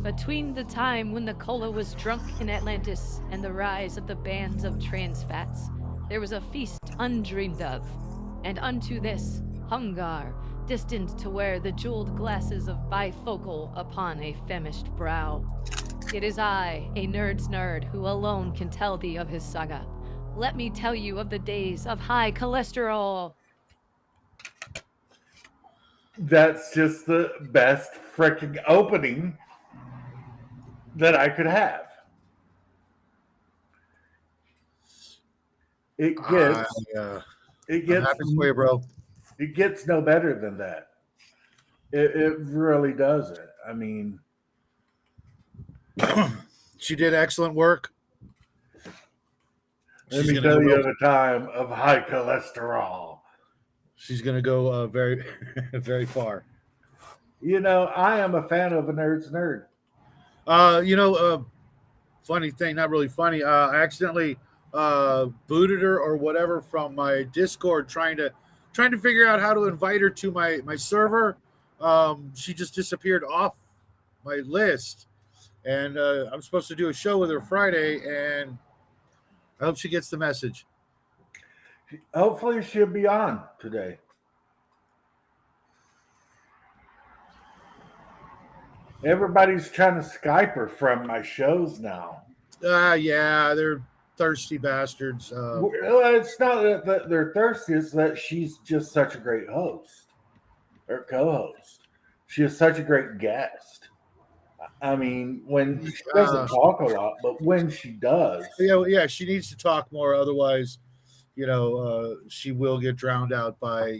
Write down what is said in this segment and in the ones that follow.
Between the time when the cola was drunk in Atlantis and the rise of the bands of trans fats, there was a feast undreamed of. And unto this, Hungar, destined to wear the jeweled glasses of bifocal upon a famished brow. It is I, a nerd's nerd, who alone can tell thee of his saga. Let me tell you of the days of high cholesterol. That's just the best freaking opening that I could have. It gets I'm happy for you, bro. It gets no better than that. It really doesn't. I mean, She did excellent work. let me tell you of a time of high cholesterol. She's going to go very, very far. You know, I am a fan of a nerd's nerd. Funny thing, not really funny. I accidentally booted her or whatever from my Discord, trying to figure out how to invite her to my server. She just disappeared off my list, and I'm supposed to do a show with her Friday, and I hope she gets the message. Hopefully, she'll be on today. Everybody's trying to Skype her from my shows now. Yeah, they're thirsty bastards. Well, it's not that they're thirsty; it's that she's just such a great host or co-host. She is such a great guest. I mean, when she doesn't talk a lot, but when she does, she needs to talk more. Otherwise, she will get drowned out by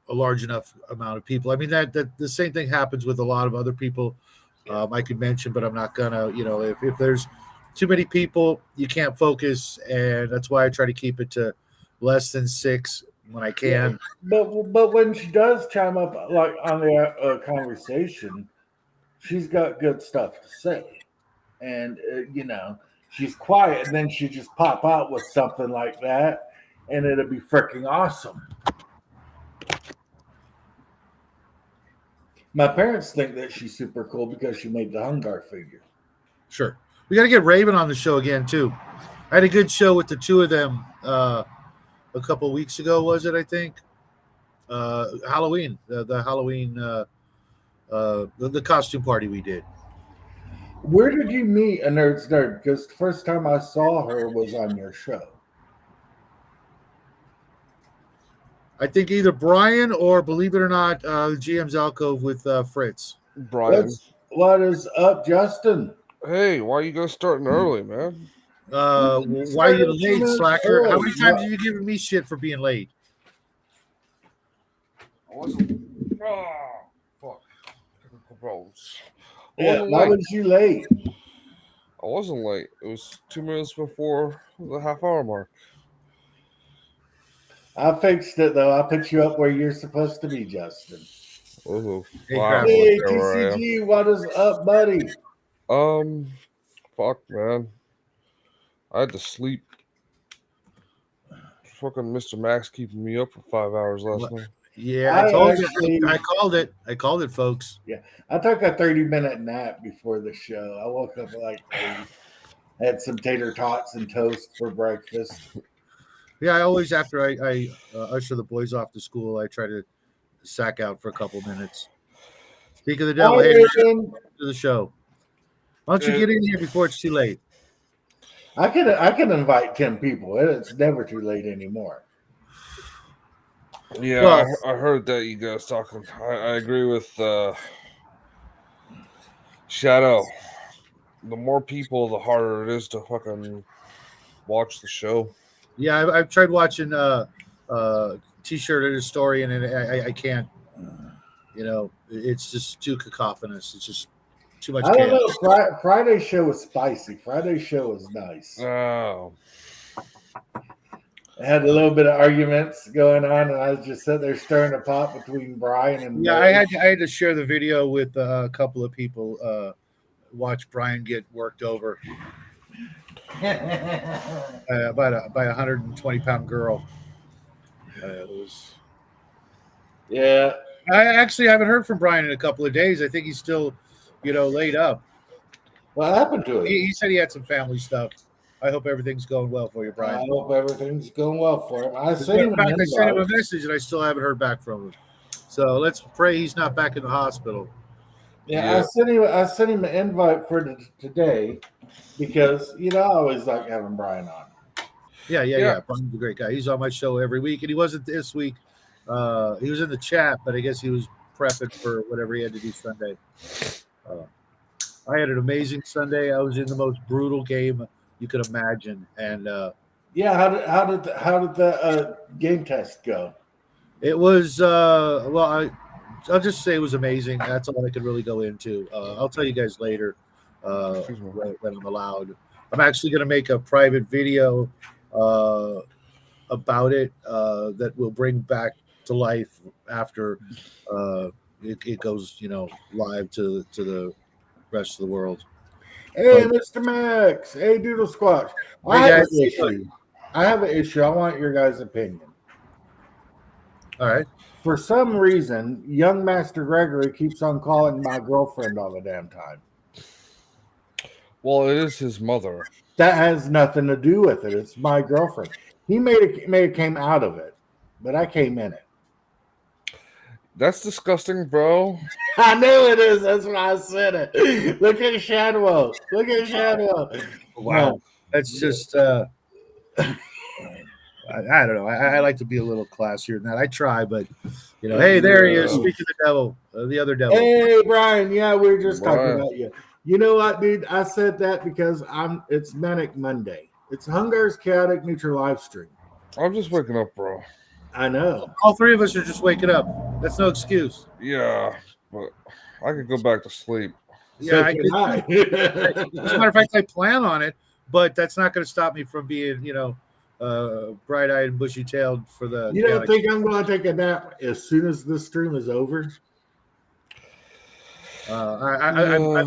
a large enough amount of people. I mean, that the same thing happens with a lot of other people. I could mention, but I'm not gonna. If there's too many people, you can't focus, and that's why I try to keep it to less than 6 when I can. Yeah, but when she does chime up like on the conversation, she's got good stuff to say, and she's quiet, and then she just pop out with something like that, and it'll be freaking awesome. My parents think that she's super cool because she made the Hungar figure. Sure. We got to get Raven on the show again, too. I had a good show with the two of them a couple of weeks ago, was it, I think? Halloween. The Halloween, the costume party we did. Where did you meet a nerd's nerd? Because the first time I saw her was on your show. I think either Brian or, believe it or not, GM's Alcove with Fritz. Brian. What is up, Justin? Hey, why are you guys starting early, man? Why are you late, slacker? How many times have you given me shit for being late? I wasn't. Oh, fuck. Bros. Why was you late? I wasn't late. It was 2 minutes before the half-hour mark. I fixed it, though. I put you up where you're supposed to be, Justin. Ooh. Hey, TCG, what is up, buddy? Fuck, man. I had to sleep. Fucking Mr. Max keeping me up for 5 hours last night. Yeah, I told you. I called it. I called it, folks. Yeah, I took a 30-minute nap before the show. I woke up at like 8. I had some tater tots and toast for breakfast. Yeah, I always, after I usher the boys off to school, I try to sack out for a couple minutes. Speak of the devil, hey, to the show. Why don't you get in here before it's too late? I can invite 10 people. It's never too late anymore. Yeah, well, I heard that you guys talking. I agree with Shadow. The more people, the harder it is to fucking watch the show. Yeah, I've tried watching T-shirt at his story, and I can't. It's just too cacophonous. It's just too much. I don't know. Friday's show was spicy. Friday's show was nice. Oh. I had a little bit of arguments going on, and I was just sitting there stirring a pot between Brian and. Yeah, I had to share the video with a couple of people. Watch Brian get worked over. By a 120-pound girl. Yeah. I actually haven't heard from Brian in a couple of days. I think he's still laid up. What happened to it? He said he had some family stuff. I hope everything's going well for you, I Brian. hope everything's going well for him. I As a sent matter him of an fact, I sent him a invite. message and I still haven't heard back from him. So let's pray he's not back in the hospital. Yeah, I sent him an invite for today because I always like having Brian on. Yeah. Brian's a great guy. He's on my show every week, and he wasn't this week. He was in the chat, but I guess he was prepping for whatever he had to do Sunday. I had an amazing Sunday. I was in the most brutal game you could imagine, and Yeah, how did the game test go? it was I'll just say it was amazing. That's all I could really go into. I'll tell you guys later when I'm allowed. I'm actually going to make a private video about it that will bring back to life after it goes, live to the rest of the world. Hey, Mr. Max. Hey, Doodle Squatch. I have an issue. I want your guys' opinion. All right. For some reason, young Master Gregory keeps on calling my girlfriend all the damn time. Well, it is his mother. That has nothing to do with it. It's my girlfriend. He may have came out of it, but I came in it. That's disgusting, bro. I know it is. That's why I said it. Look at Shadwell. Look at Shadwell. Wow. That's just I don't know. I like to be a little classier than that. I try, but hey, there he is. Speaking of the devil, the other devil. Hey, Brian. Yeah, we were just talking about you. You know what, dude? I said that because it's Manic Monday. It's Hungar's Chaotic Neutral live stream. I'm just waking up, bro. I know. All three of us are just waking up. That's no excuse. Yeah, but I could go back to sleep. Yeah, as a matter of fact, I plan on it, but that's not going to stop me from being, bright-eyed and bushy-tailed for the. You don't think I'm going to take a nap as soon as this stream is over? I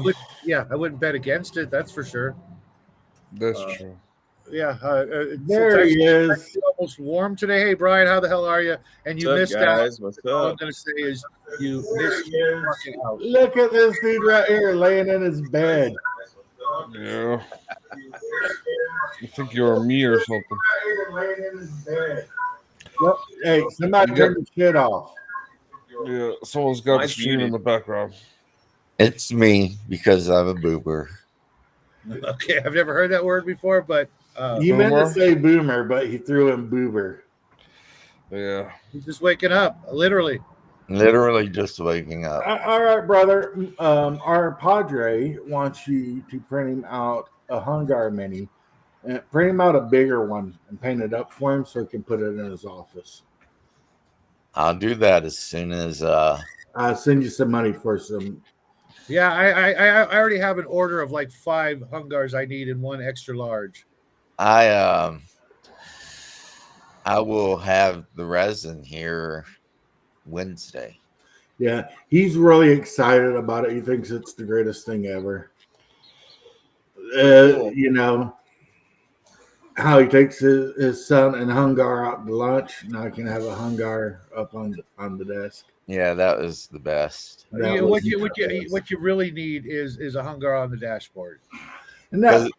wouldn't bet against it. That's for sure. That's true. Yeah, there he is. Almost warm today. Hey, Brian, how the hell are you? And you missed out. What's up? All I'm going to say is you missed out. Look at this dude right here laying in his bed. Yeah. You think you're me or something? Laying in his bed. Yep. Hey, somebody turn the shit off. Yeah, someone's got the stream in the background. It's me because I'm a boomer. Okay, I've never heard that word before, but he meant to say boomer, but he threw in boober. Yeah, he's just waking up, literally just waking up. All right, brother. Our Padre wants you to print him out a Hungar mini, and print him out a bigger one, and paint it up for him so he can put it in his office. I'll do that as soon as I'll send you some money for some. Yeah, I already have an order of like 5 Hungars I need and 1 extra large. I will have the resin here Wednesday. Yeah, he's really excited about it. He thinks it's the greatest thing ever. How he takes his son and Hungar out to lunch. Now I can have a Hungar up on the desk. Yeah, that was the best. What you really need is a Hungar on the dashboard. Because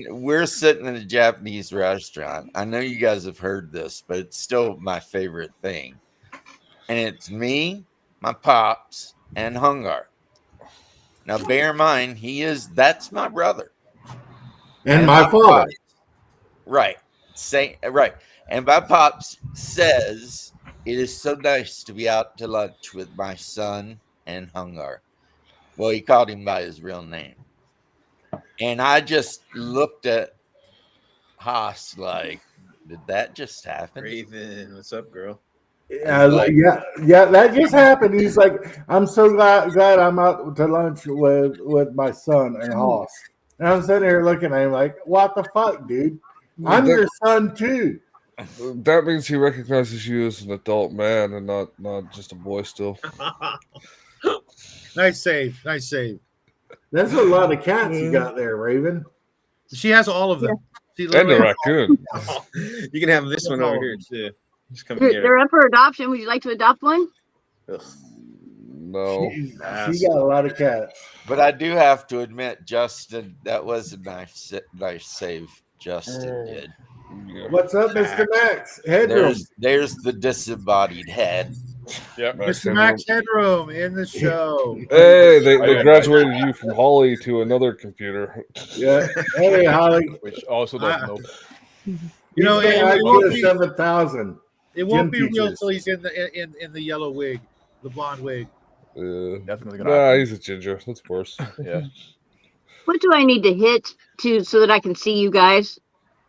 we're sitting in a Japanese restaurant. I know you guys have heard this, but it's still my favorite thing. And it's me, my pops, and Hungar. Now bear in mind, that's my brother. And my father. Right. Right. And my pops says it is so nice to be out to lunch with my son and Hungar. Well, he called him by his real name. And I just looked at Haas like, did that just happen? Raven, what's up, girl? Yeah, that just happened. He's like, I'm so glad I'm out to lunch with my son and Haas. And I'm sitting here looking at him like, what the fuck, dude? I'm your son too. That means he recognizes you as an adult man and not just a boy still. Nice save. That's a lot of cats you got there, Raven. She has all of them. And the raccoon. You can have this one over here too. Just come They're up for adoption. Would you like to adopt one? Ugh. No. She got a lot of cats. But I do have to admit, Justin, that was a nice save. Justin did. Yeah. What's up, Mr. Max? Headroom. There's the disembodied head. Yep, Max Mr. Max Headroom in the show. Hey, they graduated you from Holly to another computer. Yeah. Hey, Holly. Which also doesn't know. You know, He's got it won't IQ be, 7,000. it won't be Gym real teachers. till he's in the yellow wig, the blonde wig. Definitely gonna Nah, happen. he's a ginger. That's worse. Yeah. What do I need to hit so that I can see you guys?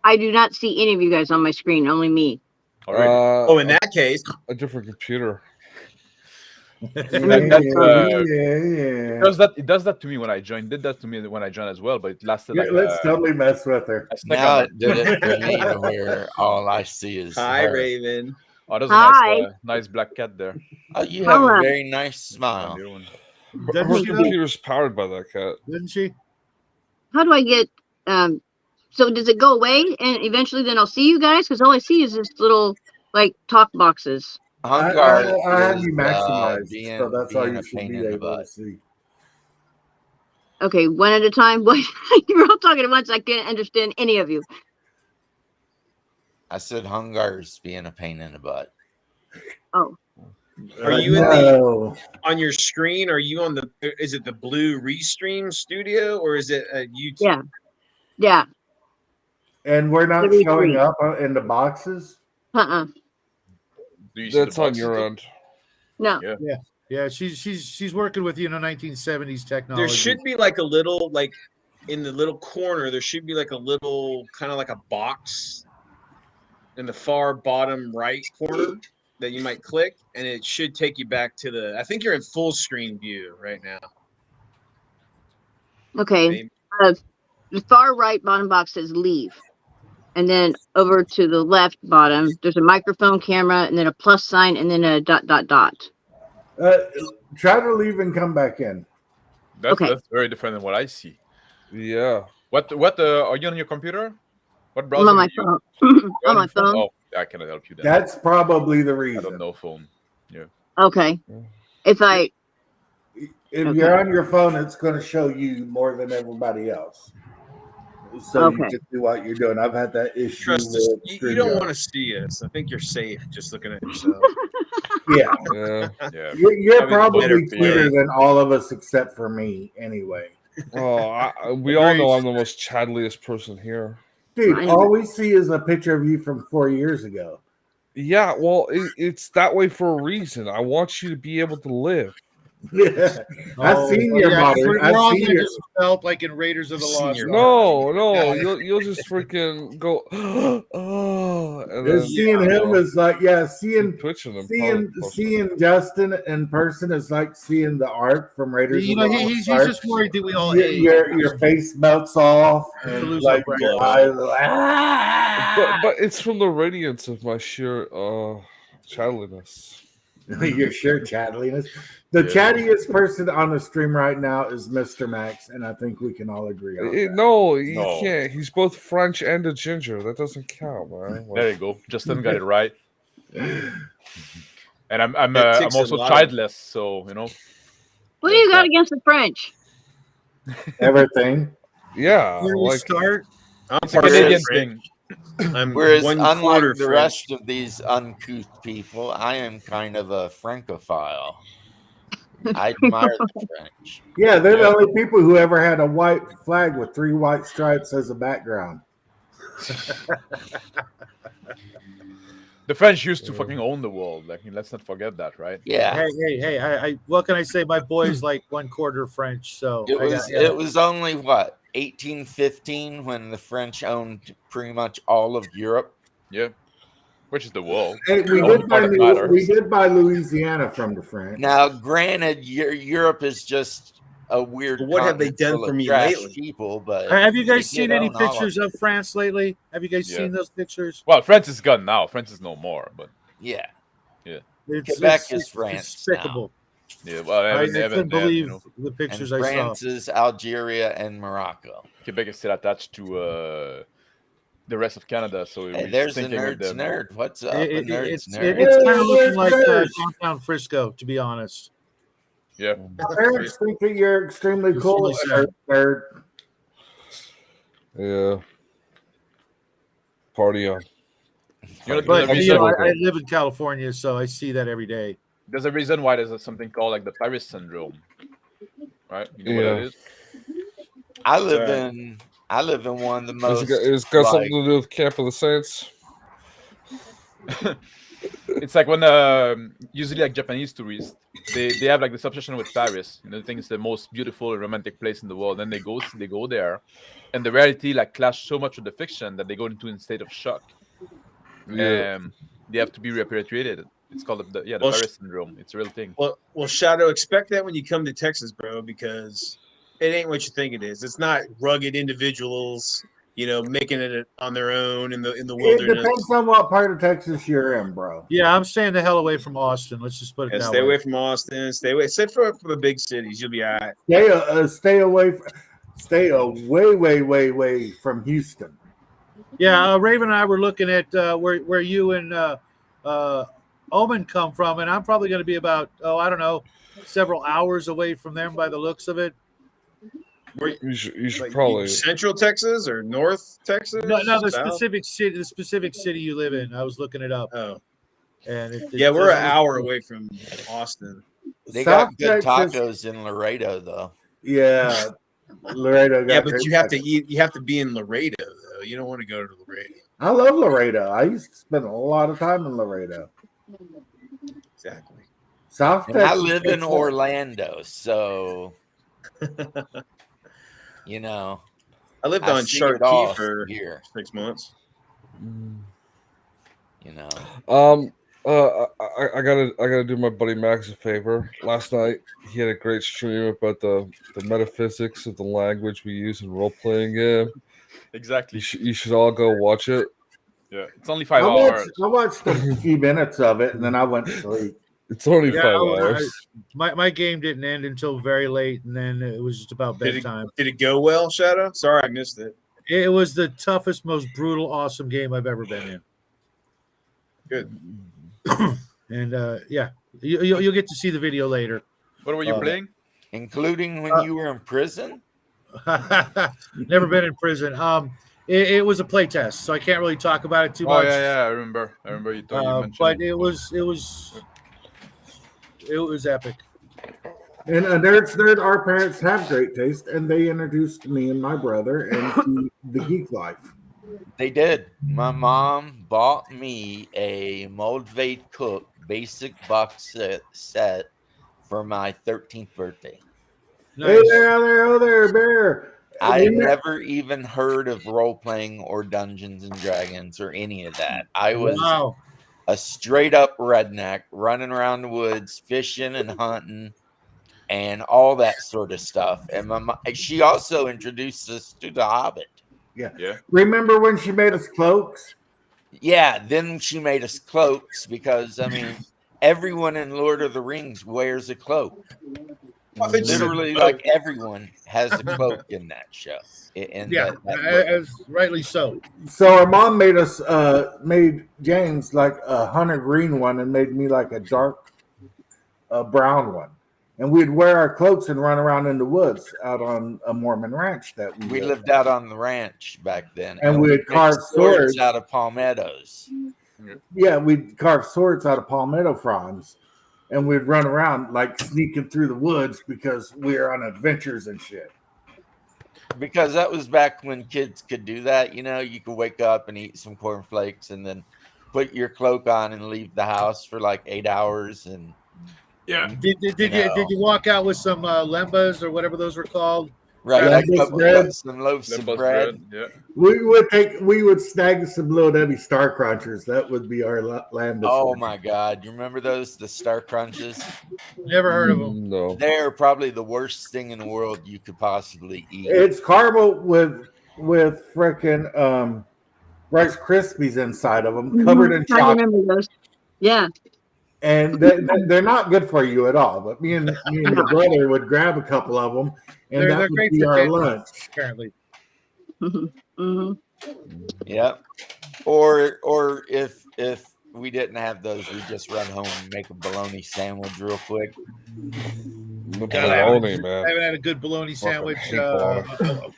I do not see any of you guys on my screen, only me. Oh, in that case, a different computer. Yeah. It does that to me when I joined. Did that to me when I joined as well, but it lasted like Let's totally mess with her. a second. Now it did it to me to where all I see is hi, her. Raven. Oh, there's Hi. a nice black cat there. Oh, you have Hold a on. very nice smile. Her Doesn't she, computer's powered by that cat. didn't she? How do I get so does it go away and eventually then I'll see you guys? Because all I see is this little like talk boxes. Hungar I have is, you maximized, being, so that's all being you a should pain be in the able to butt. see. Okay, one at a time. What you're all talking at once, I can't understand any of you. I said Hungar's being a pain in the butt. Oh. Are you in No. on your screen? Are you on the? Is it the Blue Restream Studio or is it a YouTube? Yeah. Yeah. And we're not Maybe showing three. up in the boxes? Uh-uh. Do you see That's the on boxes your there? end. No. Yeah, she's working with you in the 1970s technology. There should be like a little like in the little corner. There should be like a little kind of like a box in the far bottom right corner that you might click, and it should take you back to the. I think you're in full screen view right now. Okay. Maybe. The far right bottom box says leave. And then over to the left bottom, there's a microphone camera and then a plus sign and then a ... Try to leave and come back in. That's Okay. very different than what I see. Yeah. What are you on your computer? What I'm browser? on my do you phone. use? You're On my your phone? phone. Oh, I cannot help you then. That's probably the I don't reason. know phone. Okay. If I If Okay. you're on your phone, it's going to show you more than everybody else. So you Okay. just do what you're doing. I've had that issue Trust us. with You don't StreamYard. want to see us. I think you're safe just looking at yourself. Yeah. Yeah. Yeah. You're Having a better probably clearer play. than all of us except for me, anyway. Oh, we all know I'm the most chadliest person here. Dude, Fine. all we see is a picture of you from 4 years ago. Yeah, well, it's that way for a reason. I want you to be able to live. Yeah. I've seen your modern. We're I've all seen gonna your. just felt like in Raiders of the Lost Senior. Ark. No, you'll just freaking go, oh, and then Seeing him is like, seeing twitching them. seeing Justin in person is like seeing the Ark from Raiders You of know, the Lost he's Ark. just worried that we all Your, age. your face melts off To and lose like our your breath. eyes. But it's from the radiance of my sheer chadliness. Your sheer chattiness. The Yeah. chattiest person on the stream right now is Mr. Max, and I think we can all agree on that. No, you No. can't. He's both French and a ginger. That doesn't count, man. There you go. Justin got it right. And I'm That ticks a also lot of- childless, so you know. what do you got against the French? Everything. Yeah, Where we like start, I'm It's a Canadian French. thing. I'm Whereas, one unlike quarter the French. rest of these uncouth people, I am kind of a Francophile. I admire the French. Yeah, they're the Yeah. only people who ever had a white flag with 3 white stripes as a background. The French used to fucking own the world. Like, let's not forget that, right? Yeah, hey! I what can I say? My boy's like 1/4 French, so it I was. got- It was only what 1815 when the French owned pretty much all of Europe. Yeah. Which is the world. Hey, we Only did buy part that matters. we did buy Louisiana from the French. Now, granted, Europe is just a weird. What have they continent done full for of me trash lately? People, but Have you guys they did seen any own all of pictures it. of France lately? Have you guys Yeah. seen those pictures? Well, France is gone now. France is no more. But Yeah, It's, Quebec is France despicable. yeah, well, I Evan, couldn't then, believe you know, the pictures and I saw. France is Algeria and Morocco. Quebec is still attached to the rest of Canada, so Hey, we're there's a thinking with nerd's them. nerd. What's up, a nerd's It's nerd? kind of looking like Nerd. downtown Frisco, to be honest. Yeah. My parents think that you're extremely It's cool. really sad. Yeah. Party on. You know, But there's, you know, Like I live in California, so I see that every day. there's a reason why there's something called like the Paris syndrome, right? You know what that Yeah. is? I live in one of the most. It's got like, something to do with Camp of the Saints. It's like when usually like Japanese tourists, they have like this obsession with Paris. You know, they think it's the most beautiful romantic place in the world. Then they go there, and the reality like clash so much with the fiction that they go into a state of shock. Yeah. They have to be repatriated. It's called the Well, Paris syndrome. It's a real thing. Well, Shadow, expect that when you come to Texas, bro, because it ain't what you think it is. It's not rugged individuals, making it on their own in the It wilderness. depends on what part of Texas you're in, bro. Yeah, I'm staying the hell away from Austin. Let's just put it Yeah, that stay way. away from Austin. Stay away. Except for the big cities, you'll be all right. Stay away. Stay way from Houston. Yeah, Raven and I were looking at where you and Omen come from, and I'm probably going to be about I don't know, several hours away from them by the looks of it. You should Like, probably. Central Texas or North Texas? No, the South? specific city you live in. I was looking it up. Oh, And yeah, we're an hour away from Austin. they South got good Texas- tacos in Laredo, though. Yeah, Laredo. Yeah, got but great you have to tacos. eat. You have to be in Laredo, though. You don't want to go to Laredo. I love Laredo. I used to spend a lot of time in Laredo. Exactly. South And Texas. I live in takes- Orlando, so you know. I lived I on see Shark it all Key for here. 6 months. You know. I gotta do my buddy Max a favor. Last night he had a great stream about the metaphysics of the language we use in role playing game. Exactly. You should all go watch it. Yeah, it's only 5 I hours. watched a few minutes of it and then I went to sleep. It's only Yeah, 5 hours. My game didn't end until very late, and then it was just about bedtime. Did it go well, Shadow? Sorry, I missed it. It was the toughest, most brutal, awesome game I've ever been in. Good. And yeah, you'll get to see the video later. What were you playing? Including when you were in prison? Never been in prison. It was a play test, so I can't really talk about it too Oh much. yeah, I remember you mentioned. But it was epic. And nerd, our parents have great taste, and they introduced me and my brother into the geek life. They did. My mom bought me a Moldvate Cook basic box set for my 13th birthday. Hey there, bear. I never even heard of role playing or Dungeons and Dragons or any of that. I was a straight up redneck running around the woods, fishing and hunting and all that sort of stuff. And she also introduced us to The Hobbit. Yeah. Remember when she made us cloaks? Yeah, then she made us cloaks because, I mean, everyone in Lord of the Rings wears a cloak. Literally, like everyone has a cloak in that show. As rightly so. So our mom made us made James like a hunter green one and made me like a dark brown one. And we'd wear our cloaks and run around in the woods out on a Mormon ranch that we lived out on the ranch back then. And we'd carve swords out of palmettos. Yeah, we'd carve swords out of palmetto fronds. And we'd run around like sneaking through the woods because we were on adventures and shit. Because that was back when kids could do that. You know, you could wake up and eat some cornflakes and then put your cloak on and leave the house for like 8 hours. And yeah, did you walk out with some lembas or whatever those were called? Right, some loaves of bread. Yeah. We would snag some little Debbie Star Crunchers. That would be our land. Oh my God, you remember those? The Star Crunches? Never heard of them. No, they're probably the worst thing in the world you could possibly eat. It's caramel with frickin' Rice Krispies inside of them, covered in chocolate. I remember those. Yeah. And they're not good for you at all. But me and my brother would grab a couple of them, and that would be our lunch. Apparently. Mm-hmm. Yep. Or if we didn't have those, we'd just run home and make a bologna sandwich real quick. The God, bologna, I man. haven't had a good bologna sandwich hate bologna.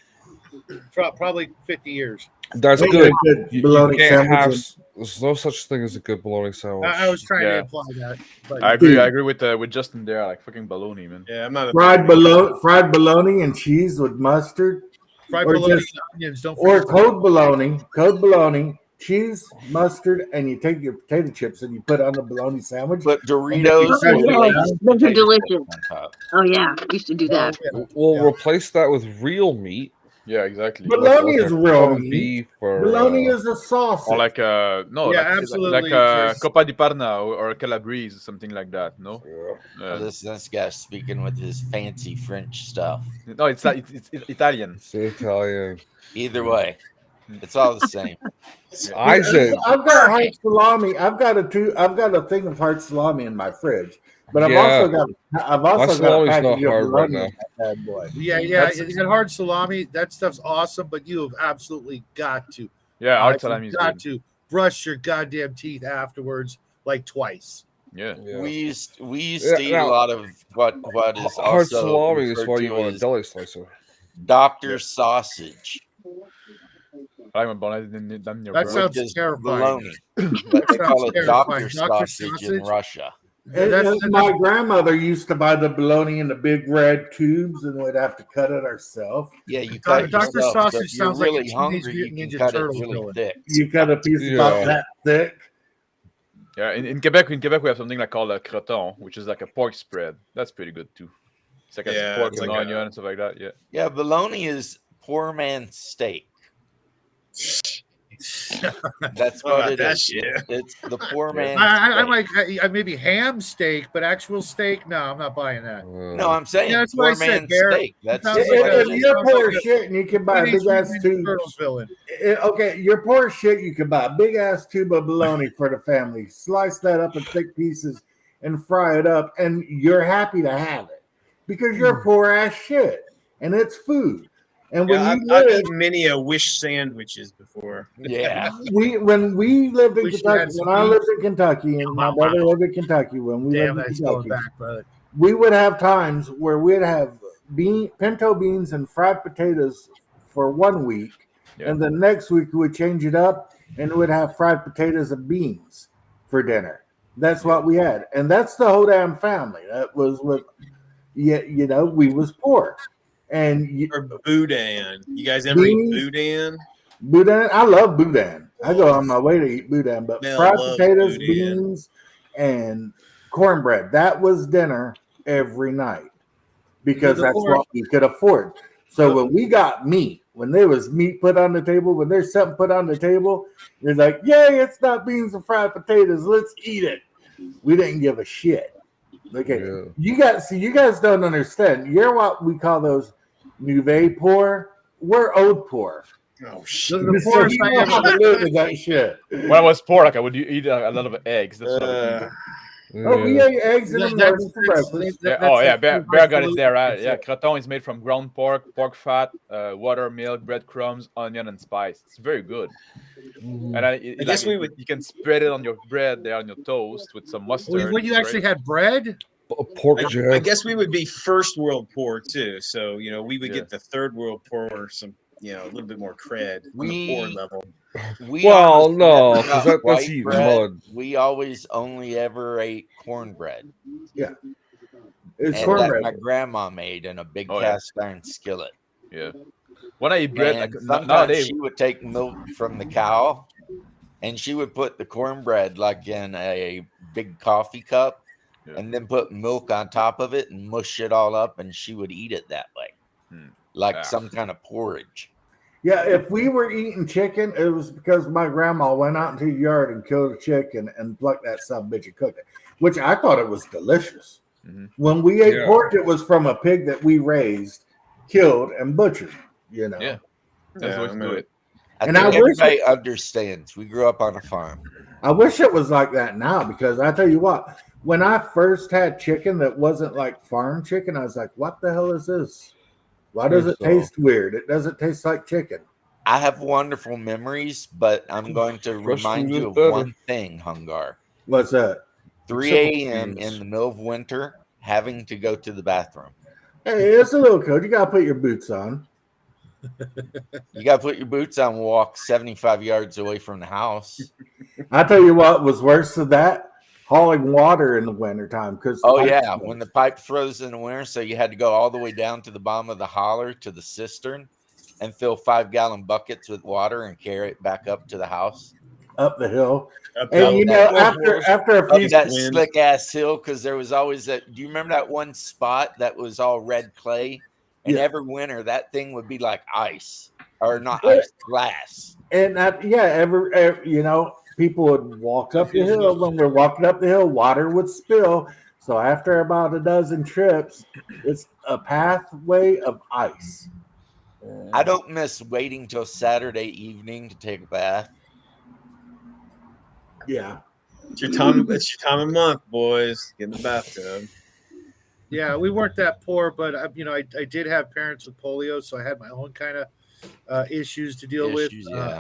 probably 50 years. That's Make good. a good You bologna can't have. sandwich. There's no such thing as a good bologna sandwich. I was trying to Yeah. imply that, but I agree. Dude. I agree with Justin there. Like fucking bologna, man. Yeah, I'm not a Fried bologna and cheese with mustard, fried or bologna just- and onions. Don't or forget. cold bologna, cheese, mustard, and you take your potato chips and you put on the bologna sandwich. Put Doritos Oh, or yeah. Lay's Those are potato delicious. chips on top. Oh yeah, used to do that. We'll Yeah. replace that with real meat. Yeah, exactly. Bologna like is a real corned meat. beef or Bologna is a sausage. Or like no, Yeah, like absolutely. like Coppa di Parma or Calabrese, something like that. No, This guy speaking with his fancy French stuff. no, it's Italian. It's Italian. Either way, it's all the same. I said, I've got heart salami. I've got a thing of heart salami in my fridge, but I've Yeah. also got My a salami's package not of hard right bologna now. in that bad boy. Yeah. That hard salami, that stuff's awesome, but you have absolutely got to. Yeah, hard salami is got good. to brush your goddamn teeth afterwards, like twice. Yeah. We used to eat now, a lot of what is hard also salami is referred why to you want a as deli slicer. doctor sausage, I like my bologna in your That bread. sounds which is terrifying. bologna, but they call it sounds doctor terrifying. Doctor sausage in sausage? Russia. My grandmother used to buy the bologna in the big red tubes, and we'd have to cut it ourselves. Yeah, you cut it Dr. yourself, but Sausage if you're sounds like a really Teenage hungry, you Mutant can Ninja cut it Turtles really villain. thick. You cut a piece about that thick. Yeah, in Quebec, we have something like called a croton, which is like a pork spread. That's pretty good too. It's like a pork it's and like onion and stuff like that. Yeah. Yeah, bologna is poor man's steak. That's What what about it that is. shit? It's the poor man's I steak. like maybe ham steak, but actual steak, no, I'm not buying that. No, I'm saying Yeah, that's what poor I said, man's Bear. steak. That's Sounds just like what a- it If is. you're sounds poor like a shit and you can buy a Teenage big ass Mutant tube, Ninja Turtles villain. okay, you're poor as shit. You can buy a big ass tube of bologna for the family, slice that up in thick pieces, and fry it up, and you're happy to have it because you're poor ass shit, and it's food. And when Yeah, you I've live, eaten many a wish sandwiches before. Yeah. when we lived in Wish you Kentucky, had some when I meat. lived in Kentucky, and my brother lived in Kentucky, when we Damn, lived in that's going Kentucky, back, brother. we would have times where we'd have pinto beans and fried potatoes for 1 week, Yeah. and the next week we would change it up and we'd have fried potatoes and beans for dinner. That's what we had, and that's the whole damn family. That was what, we was poor, and Or boudin. You guys ever eat Beans? boudin? boudin. I love boudin. I go on my way to eat boudin, but Man, I fried love potatoes, boudin. beans, and cornbread. That was dinner every night because that's what we could afford. So when we got meat, when there was meat put on the table, when there's something put on the table, you're like, yay, it's not beans and fried potatoes. Let's eat it. We didn't give a shit. Okay. Yeah. You guys don't understand. You're what we call those nouveau poor. We're old poor. Oh Those shit! are the poorest I ever. How to live with that shit. When I was poor, like I would eat a lot of eggs. That's what I would eat. Oh, we ate eggs in the morning for breakfast. Yeah, Bear got it there, right? Yeah, croton is made from ground pork, pork fat, water, milk, breadcrumbs, onion, and spice. It's very good. And I guess we would. You can spread it on your bread there on your toast with some mustard. When you It's actually great. had bread, Pork jam. I guess we would be first world poor too. So we would Yeah. get the third world poor some a little bit more cred on the poor level. We Well, almost no, never 'cause got that's white eating bread. mud. We always only ever ate cornbread. It's And that cornbread. my grandma made in a big Oh, yeah. cast iron skillet. Yeah. When I eat bread, And like sometimes nowadays, she would take milk from the cow and she would put the cornbread like in a big coffee cup Yeah. and then put milk on top of it and mush it all up and she would eat it that way. Like Ah. some kind of porridge. Yeah, if we were eating chicken, it was because my grandma went out into the yard and killed a chicken and plucked that son of a bitch and cooked it, which I thought it was delicious. Mhm. When we ate Yeah. pork, it was from a pig that we raised, killed, and butchered. Yeah. that's the way to do it. I And think I wish everybody understands. We grew up on a farm. I wish it was like that now because I tell you what, when I first had chicken that wasn't like farm chicken, I was like, what the hell is this? Why does it taste weird? It doesn't taste like chicken. I have wonderful memories, but I'm going to Fresh remind food you is of better. one thing, Hungar. What's that? 3 Simple a.m. beans. in the middle of winter, having to go to the bathroom. Hey, it's a little cold. You gotta put your boots on. You got to put your boots on, walk 75 yards away from the house. I tell you what was worse than that: hauling water in the wintertime. Because When the pipe froze in the winter, so you had to go all the way down to the bottom of the holler to the cistern and fill 5-gallon buckets with water and carry it back up to the house. up the hill. Up And you know, that- after a Up few that wind. slick ass hill, because there was always that. Do you remember that one spot that was all red clay? And Yeah. every winter, that thing would be like ice, or not ice, glass. and that, every you know, people would walk up the hill. When we're walking up the hill, water would spill. So after about a dozen trips, it's a pathway of ice. I don't miss waiting till Saturday evening to take a bath. Yeah. It's your time. It's your time of month, boys. Get in the bathtub. Yeah, we weren't that poor, but I did have parents with polio, so I had my own kind of issues to deal with.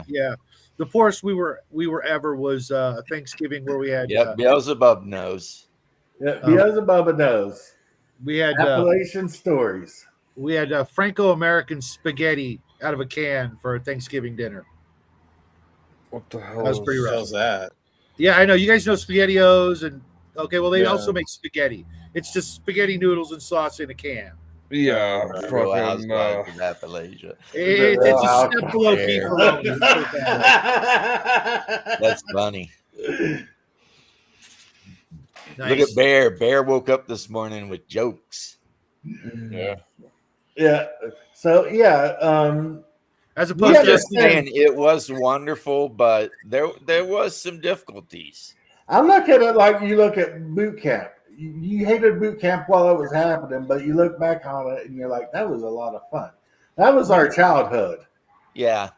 Yeah. The poorest we were ever was Thanksgiving, where we had Beelzebub knows. Yeah, Beelzebub knows. we had Appalachian stories. we had Franco-American spaghetti out of a can for Thanksgiving dinner. What the hell? That was pretty rough. How's that? Yeah, I know you guys know SpaghettiOs, and okay, well they Yeah. also make spaghetti. It's just spaghetti noodles and sauce in a can. Yeah, Real fucking. Housewives of Appalachia. It's a step below Yeah. beef bologna. It's so bad. That's funny. Nice. Look at Bear. Bear woke up this morning with jokes. Yeah. Yeah. So As opposed Yeah, to Just saying, it was wonderful, but there was some difficulties. I look at it like you look at boot camp. You hated boot camp while it was happening, but you look back on it and you're like, that was a lot of fun. That was our childhood. Yeah.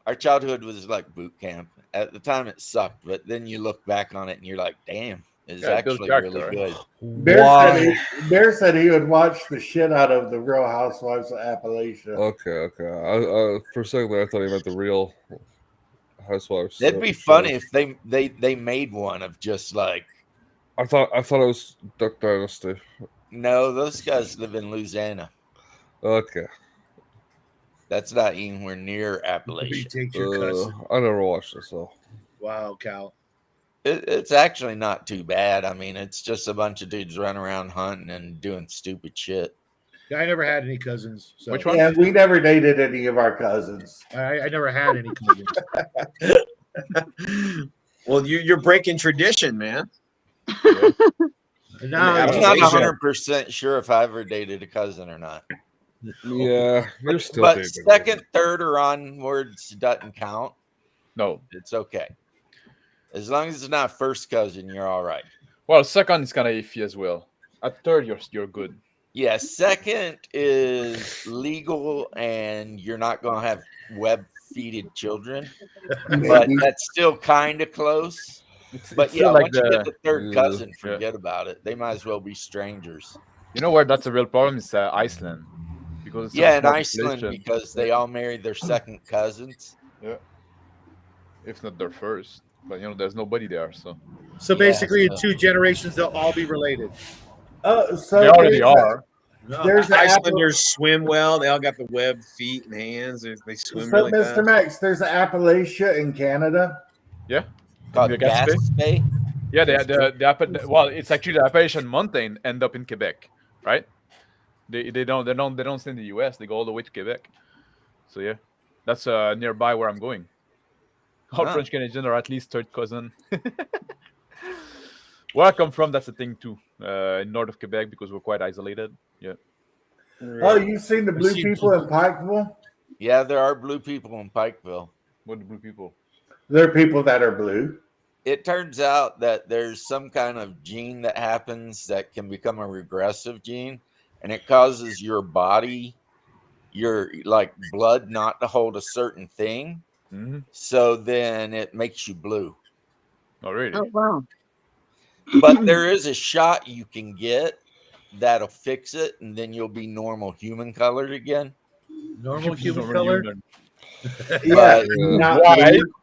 Our childhood was like boot camp. At the time, it sucked, but then you look back on it and you're like, damn, it's Yeah, it builds actually character, really right? good. Bear said he would watch the shit out of the Real Housewives of Appalachia. Okay. I for a second there, I thought he meant the real Housewives. It'd be funny if they made one of just like, I thought it was Duck Dynasty. no, those guys live in Louisiana. Okay. That's not anywhere near you Appalachia. take your cousin. I never watched it, so. Wow, Cal. It's actually not too bad. I mean, it's just a bunch of dudes running around hunting and doing stupid shit. I never had any cousins. So Which one? Yeah, we never dated any of our cousins. I never had any cousins. Well, you're breaking tradition, man. Now I'm it's not Appalachia. 100% sure if I ever dated a cousin or not. Yeah, you're still But dating. second, third, or onwards doesn't count. No. It's okay. As long as it's not first cousin, you're all right. Well, second is kind of iffy as well. At third, you're good. Yeah, second is legal and you're not going to have web-feeded children. But that's still kind of close. But It's yeah, still like once you get the third Yeah. cousin, forget about it. They might as well be strangers. You know where that's a real problem is Iceland, because it's Yeah, a in small Iceland, population, because they all married their second cousins. if not their first. But there's nobody there, so So Yeah, basically, in so- 2 generations, they'll all be related. So they already there's are. There's an Icelanders swim well. They all got the webbed feet and hands. They swim So, really Mr. fast. Max, there's an Appalachia in Canada. Called The Gaspé? Gaspé. Yeah, well, it's actually the Appalachian Mountain end up in Quebec, right? They don't stay in the U.S. They go all the way to Quebec. So yeah, that's nearby where I'm going. All Ah. French Canadians are at least third cousin. Where I come from, that's the thing too. In north of Quebec, because we're quite isolated. Yeah. Oh, you've seen the blue seen people in Pikeville? Yeah, there are blue people in Pikeville. What the blue people? There are people that are blue. It turns out that there's some kind of gene that happens that can become a regressive gene, and it causes your body, your like blood, not to hold a certain thing. Mm-hmm. So then it makes you blue. Oh, really? Oh, wow. But there is a shot you can get that'll fix it, and then you'll be normal human colored again. Normal human Normal color. human. Yeah, Yeah. not Why? blue.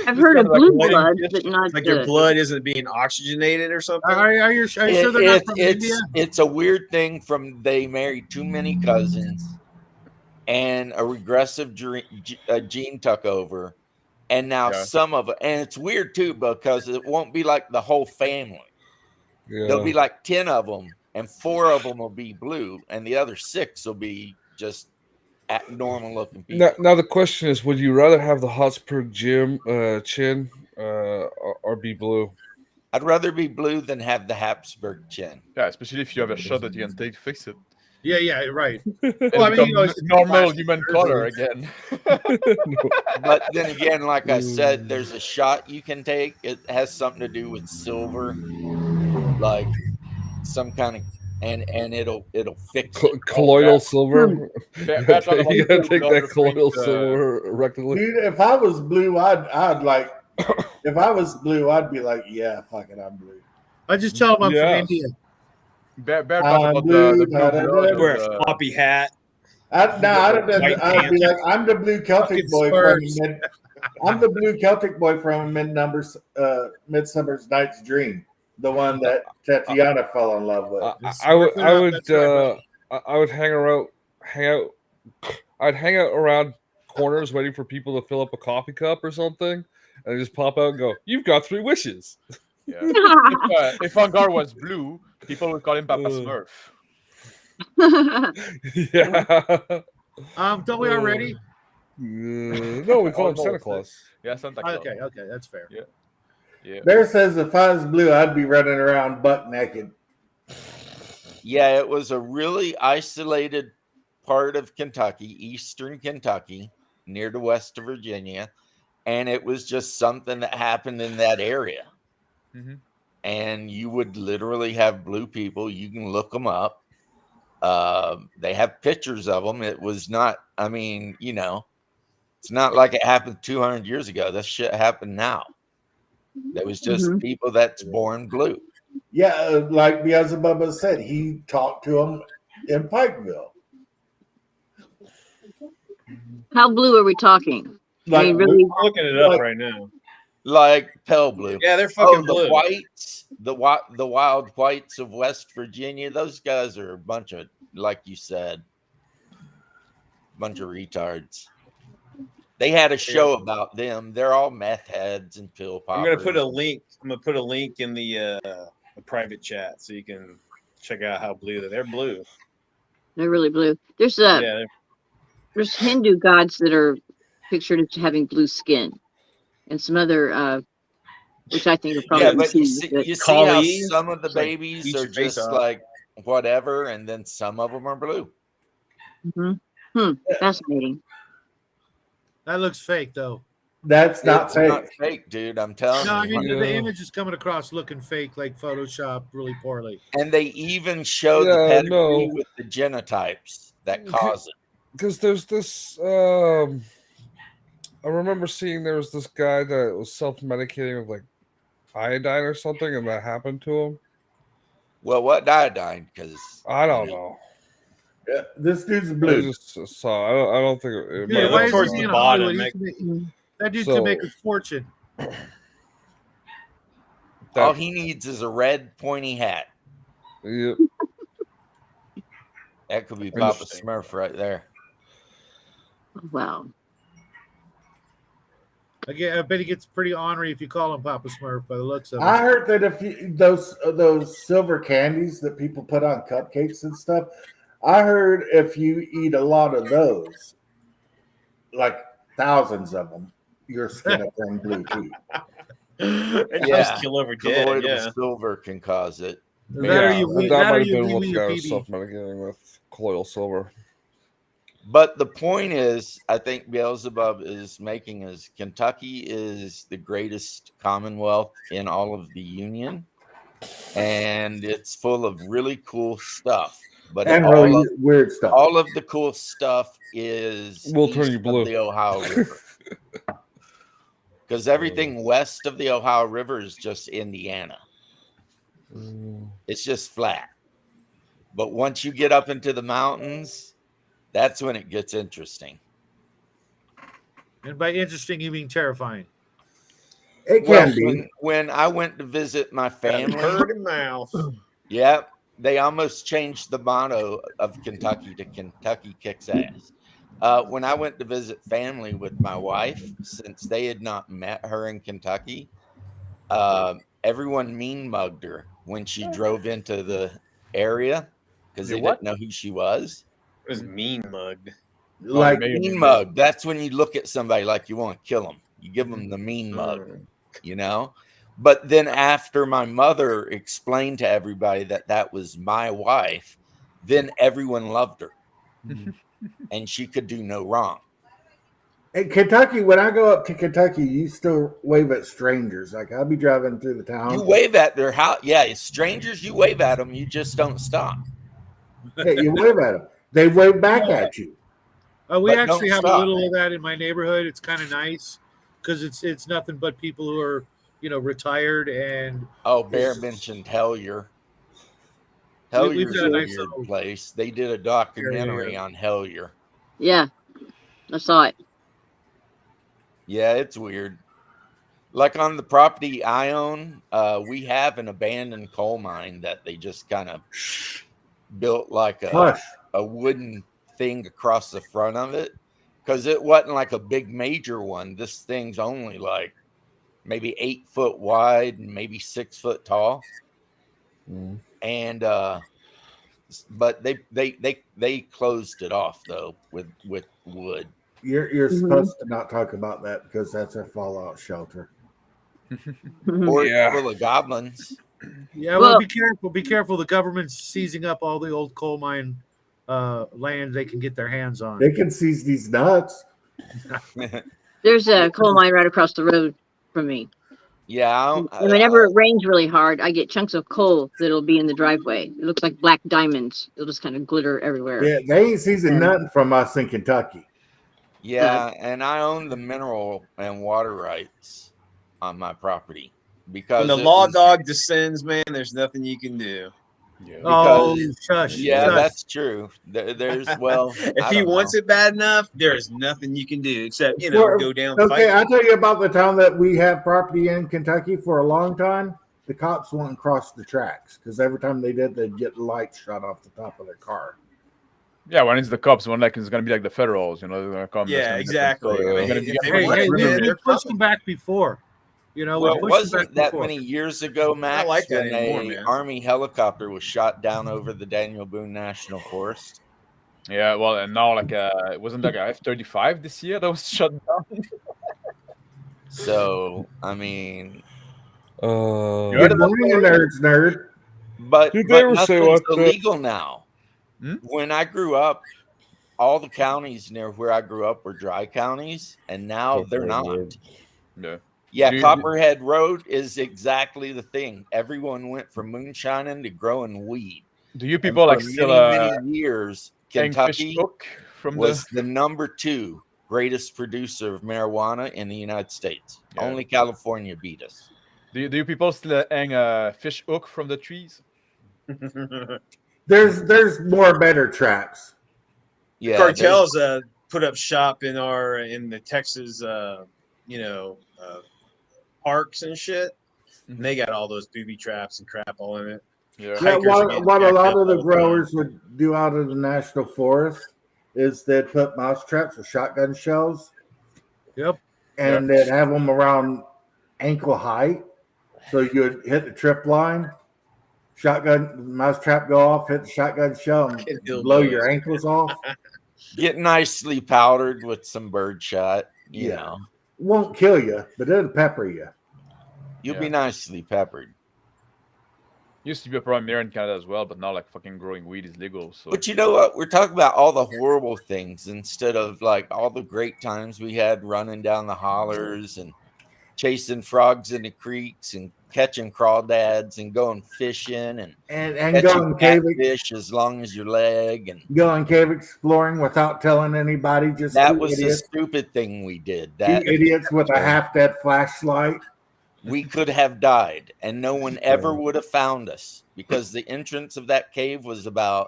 I've It's heard of kinda like blue one blood, fish. but not Like your blood isn't being oxygenated or something. Are you sure they're not from India? It's a weird thing from they married too many cousins and a regressive gene took over. And now Yeah. some of it, and it's weird too, because it won't be like the whole family. There'll be Yeah. like 10 of them, and 4 of them will be blue, and the other 6 will be just at normal looking people. Now the question is, would you rather have the Hotspur chin or be blue? I'd rather be blue than have the Habsburg chin. Yeah, especially if you have a shot that you can take to fix it. Yeah, right. And Well, I mean, become it's normal plastic human surgery. color again. But then again, like I said, there's a shot you can take. It has something to do with silver, like some kind of, and it'll fix it. Colloidal silver. Bad talk about You gotta blue take blood that colloidal referring to- silver rectally. Dude, if I was blue, I'd like. If I was blue, I'd be like, yeah, fuck it, I'm blue. I just tell them I'm Yeah. from India. Bad talk about blue, the blue blood. Wear and, a floppy hat. I'd be like, I'm the blue Celtic Fucking boy Spurs. from I'm the blue Celtic boy from Midsummer's Night's Dream, the one that Tatiana fell in love with. I would That's right, I would hang out. I'd hang out around corners waiting for people to fill up a coffee cup or something, and just pop out and go, "You've got 3 wishes." Yeah. If Hungar was blue, people would call him Papa Smurf. Yeah. Don't we already? No, we call him Santa Claus. Yeah, Santa Claus. Okay, that's fair. Yeah. Bear says if I was blue, I'd be running around buck naked. Yeah, it was a really isolated part of Kentucky, eastern Kentucky, near to West Virginia, and it was just something that happened in that area. Mhm. And you would literally have blue people. You can look them up. They have pictures of them. It was not, I mean, it's not like it happened 200 years ago. This shit happened now. There was just people that's born blue. Yeah, like Beelzebub said, he talked to him in Pikeville. How blue are we talking? Like, I mean, really? I'm looking it up Like- right now. Like pale blue. Yeah, they're fucking the blue. whites, the wild whites of West Virginia. Those guys are a bunch of, like you said, bunch of retards. They had a show about them. They're all meth heads and pill poppers. I'm gonna put a link. I'm gonna put a link in the private chat so you can check out how blue they're blue. They're really blue. There's Yeah, there's Hindu gods that are pictured as having blue skin, and some other which I think are probably Yeah, but you confused, see how Kali, some of the it's like babies eat are your face just off. like whatever, and then some of them are blue. Fascinating. That looks fake, though. that's not It's fake. not fake, dude. I'm telling No, I you. mean Yeah. the image is coming across looking fake, like Photoshop really poorly. And they even show the Yeah, pedigree no. with the genotypes that cause it. Because there's this. I remember seeing there was this guy that was self-medicating with like iodine or something, and that happened to him. Well, what iodine? Because I don't know. Yeah, this dude's I blue. just saw. I don't think it Dude, might why have is towards he the in bottom, Hollywood? That dude can make a fortune. all he needs is a red pointy hat. Yep. That could be Papa Interesting. Smurf right there. Wow. I bet he gets pretty ornery if you call him Papa Smurf by the looks of it. I heard that if you, those silver candies that people put on cupcakes and stuff, I heard if you eat a lot of those, like thousands of them, your skin will turn blue too. It Yeah. does kill over dead. Colloidal Yeah. silver can cause it. That or you that wee- that or might have you been wee what wee the your guy was BB. self-medicating with colloidal silver. But the point is, I think Beelzebub is making is Kentucky is the greatest commonwealth in all of the Union, and it's full of really cool stuff. But And all really of, weird stuff. all of the cool stuff is Will turn east you of blue. the Ohio River. Because everything west of the Ohio River is just Indiana. It's just flat. But once you get up into the mountains, that's when it gets interesting. And by interesting, you mean terrifying. It Well, can be. when I went to visit my Got a family, bird in mouth. yeah, they almost changed the motto of Kentucky to Kentucky kicks ass. When I went to visit family with my wife, since they had not met her in Kentucky, everyone mean mugged her when she drove into the area because You they what? didn't know who she was. It was mean mugged. Oh, Like Mean mug. That's when you look at somebody like you want to kill them. You give them the mean mug, Mm. you know? But then after my mother explained to everybody that that was my wife, then everyone loved her and she could do no wrong. in Kentucky, when I go up to Kentucky, you still wave at strangers. Like I'll be driving through the town. You wave at their house. Yeah, it's strangers, you wave at them. You just don't stop. Yeah, you wave at them. They wave back at you. We But actually don't have stop. a little of that in my neighborhood. It's kind of nice because it's nothing but people who are retired and Oh, Bear mentioned Hellier. we've Hellier's got a a nice weird little place. They did a documentary on Hellier. Yeah, I saw it. Yeah, it's weird. Like on the property I own, we have an abandoned coal mine that they just kind of built like Hush. a wooden thing across the front of it because it wasn't like a big major one. This thing's only like maybe 8 foot wide and maybe 6 foot tall. And but they closed it off though with wood. You're supposed to not talk about that because that's a fallout shelter. Or Yeah. it's full of goblins. Yeah, Well- be careful. Be careful. The government's seizing up all the old coal mine land they can get their hands on. They can seize these nuts. There's a coal mine right across the road from me. Yeah, And whenever it rains really hard, I get chunks of coal that'll be in the driveway. It looks like black diamonds. It'll just kind of glitter everywhere. Yeah, they ain't seizing nothing from us in Kentucky. yeah, and I own the mineral and water rights on my property because When the it law was- dog descends, man, there's nothing you can do. Oh, because- shush. Yeah, shush. that's true. There's well, If he wants it bad enough, there's nothing you can do except Well, go down. And Okay, fight. I'll tell you about the town that we have property in Kentucky for a long time. The cops wouldn't cross the tracks because every time they did, they'd get lights shot off the top of their car. Yeah, when it's the cops, when like it's gonna be like the federals, they're gonna come. there's Yeah, gonna be exactly. different- I mean, they're gonna be if they getting- want it, man, we they're pushed coming. them back before. well, we it pushed them wasn't back that before. many years ago, Max, like that when anymore, a man. Army helicopter was shot down over the Daniel Boone National Forest. Yeah, well, and now like it wasn't like a F-35 this year that was shut down. So I mean, Good morning, nerds, nerd. but Did they but ever say nothing's what the- illegal now. Hmm? When I grew up, all the counties near where I grew up were dry counties, and now they're not. Yeah. Yeah, Do you- Copperhead Road is exactly the thing. Everyone went from moonshining to growing weed. Do you And people like for still many years, hang fish Kentucky hook from was the number 2 greatest producer of marijuana in the United States. Yeah. Only California beat us. Do you people still hang fish hook from the trees? There's more better traps. Yeah, Cartels put up shop in the Texas parks and shit. And they got all those booby traps and crap all in it. Yeah. Yeah, Hikers are getting what a jacked lot up of the all the growers would do out of the national forest is they'd put mouse traps with shotgun shells, Yep. and they'd have them around ankle height. So you'd hit the trip line, shotgun mouse trap go off, hit the shotgun shell, and Fucking blow hillbillies. your ankles off. get nicely powdered with some birdshot. You Yeah. know, Won't kill you, but it'll pepper you. you'll Yeah. be nicely peppered. Used to be a problem here in Canada as well, but now like fucking growing weed is legal. So But you know what? We're talking about all the horrible things instead of like all the great times we had running down the hollers and chasing frogs in the creeks and catching crawdads and going fishing and And catching catfish as long as your leg. And going cave exploring without telling anybody. Just that two was the idiots, stupid thing we did. two That idiots with a half-dead flashlight. we could have died and no one ever would have found us because the entrance of that cave was about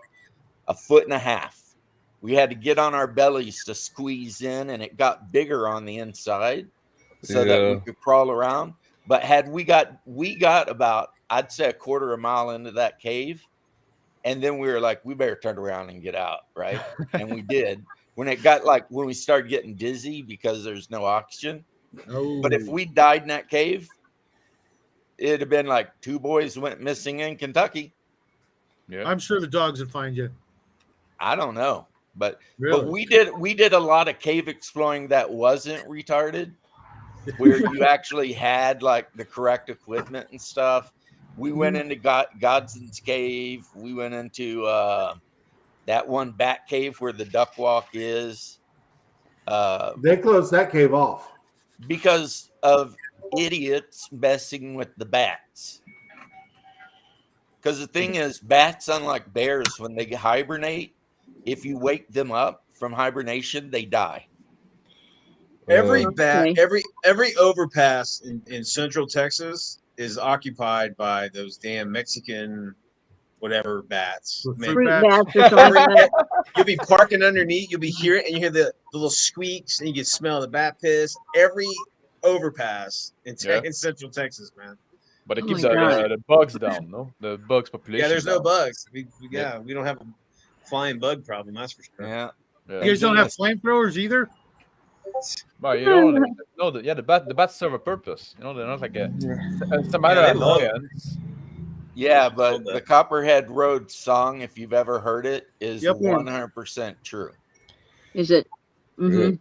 1.5 feet. We had to get on our bellies to squeeze in, and it got bigger on the inside so that we Yeah. could crawl around. But had we got about, I'd say, a quarter of a mile into that cave, and then we were like, we better turn around and get out, right? And we did. When we started getting dizzy because there's no oxygen. Oh. But if we died in that cave, it'd have been like 2 boys went missing in Kentucky. Yeah. I'm sure the dogs would find you. I don't know, but Really? we did a lot of cave exploring that wasn't retarded, where you actually had like the correct equipment and stuff. We went into Godson's cave. We went into that one bat cave where the duck walk is. They closed that cave off. Because of idiots messing with the bats. Because the thing is, bats, unlike bears, when they hibernate, if you wake them up from hibernation, they die. Every bat, Okay. every overpass in Central Texas is occupied by those damn Mexican whatever bats. With Man, fruit Fruit bats. bats or something like that. you'll be parking underneath, you'll be hearing, and you hear the little squeaks, and you can smell the bat piss. Every overpass in Central Texas, man. But it Oh keeps my God. the bugs down, no? The bugs population. Yeah, there's no down. bugs. We don't have a flying bug problem. That's for sure. Yeah. Yeah. You guys don't have flamethrowers either? But you know, no, the bats serve a purpose. You know, they're not like a. It's a matter they of love- annoyance. Yeah, but Hold the that. Copperhead Road song, if you've ever heard it, is Yep. 100% true. Is it? Mm-hmm.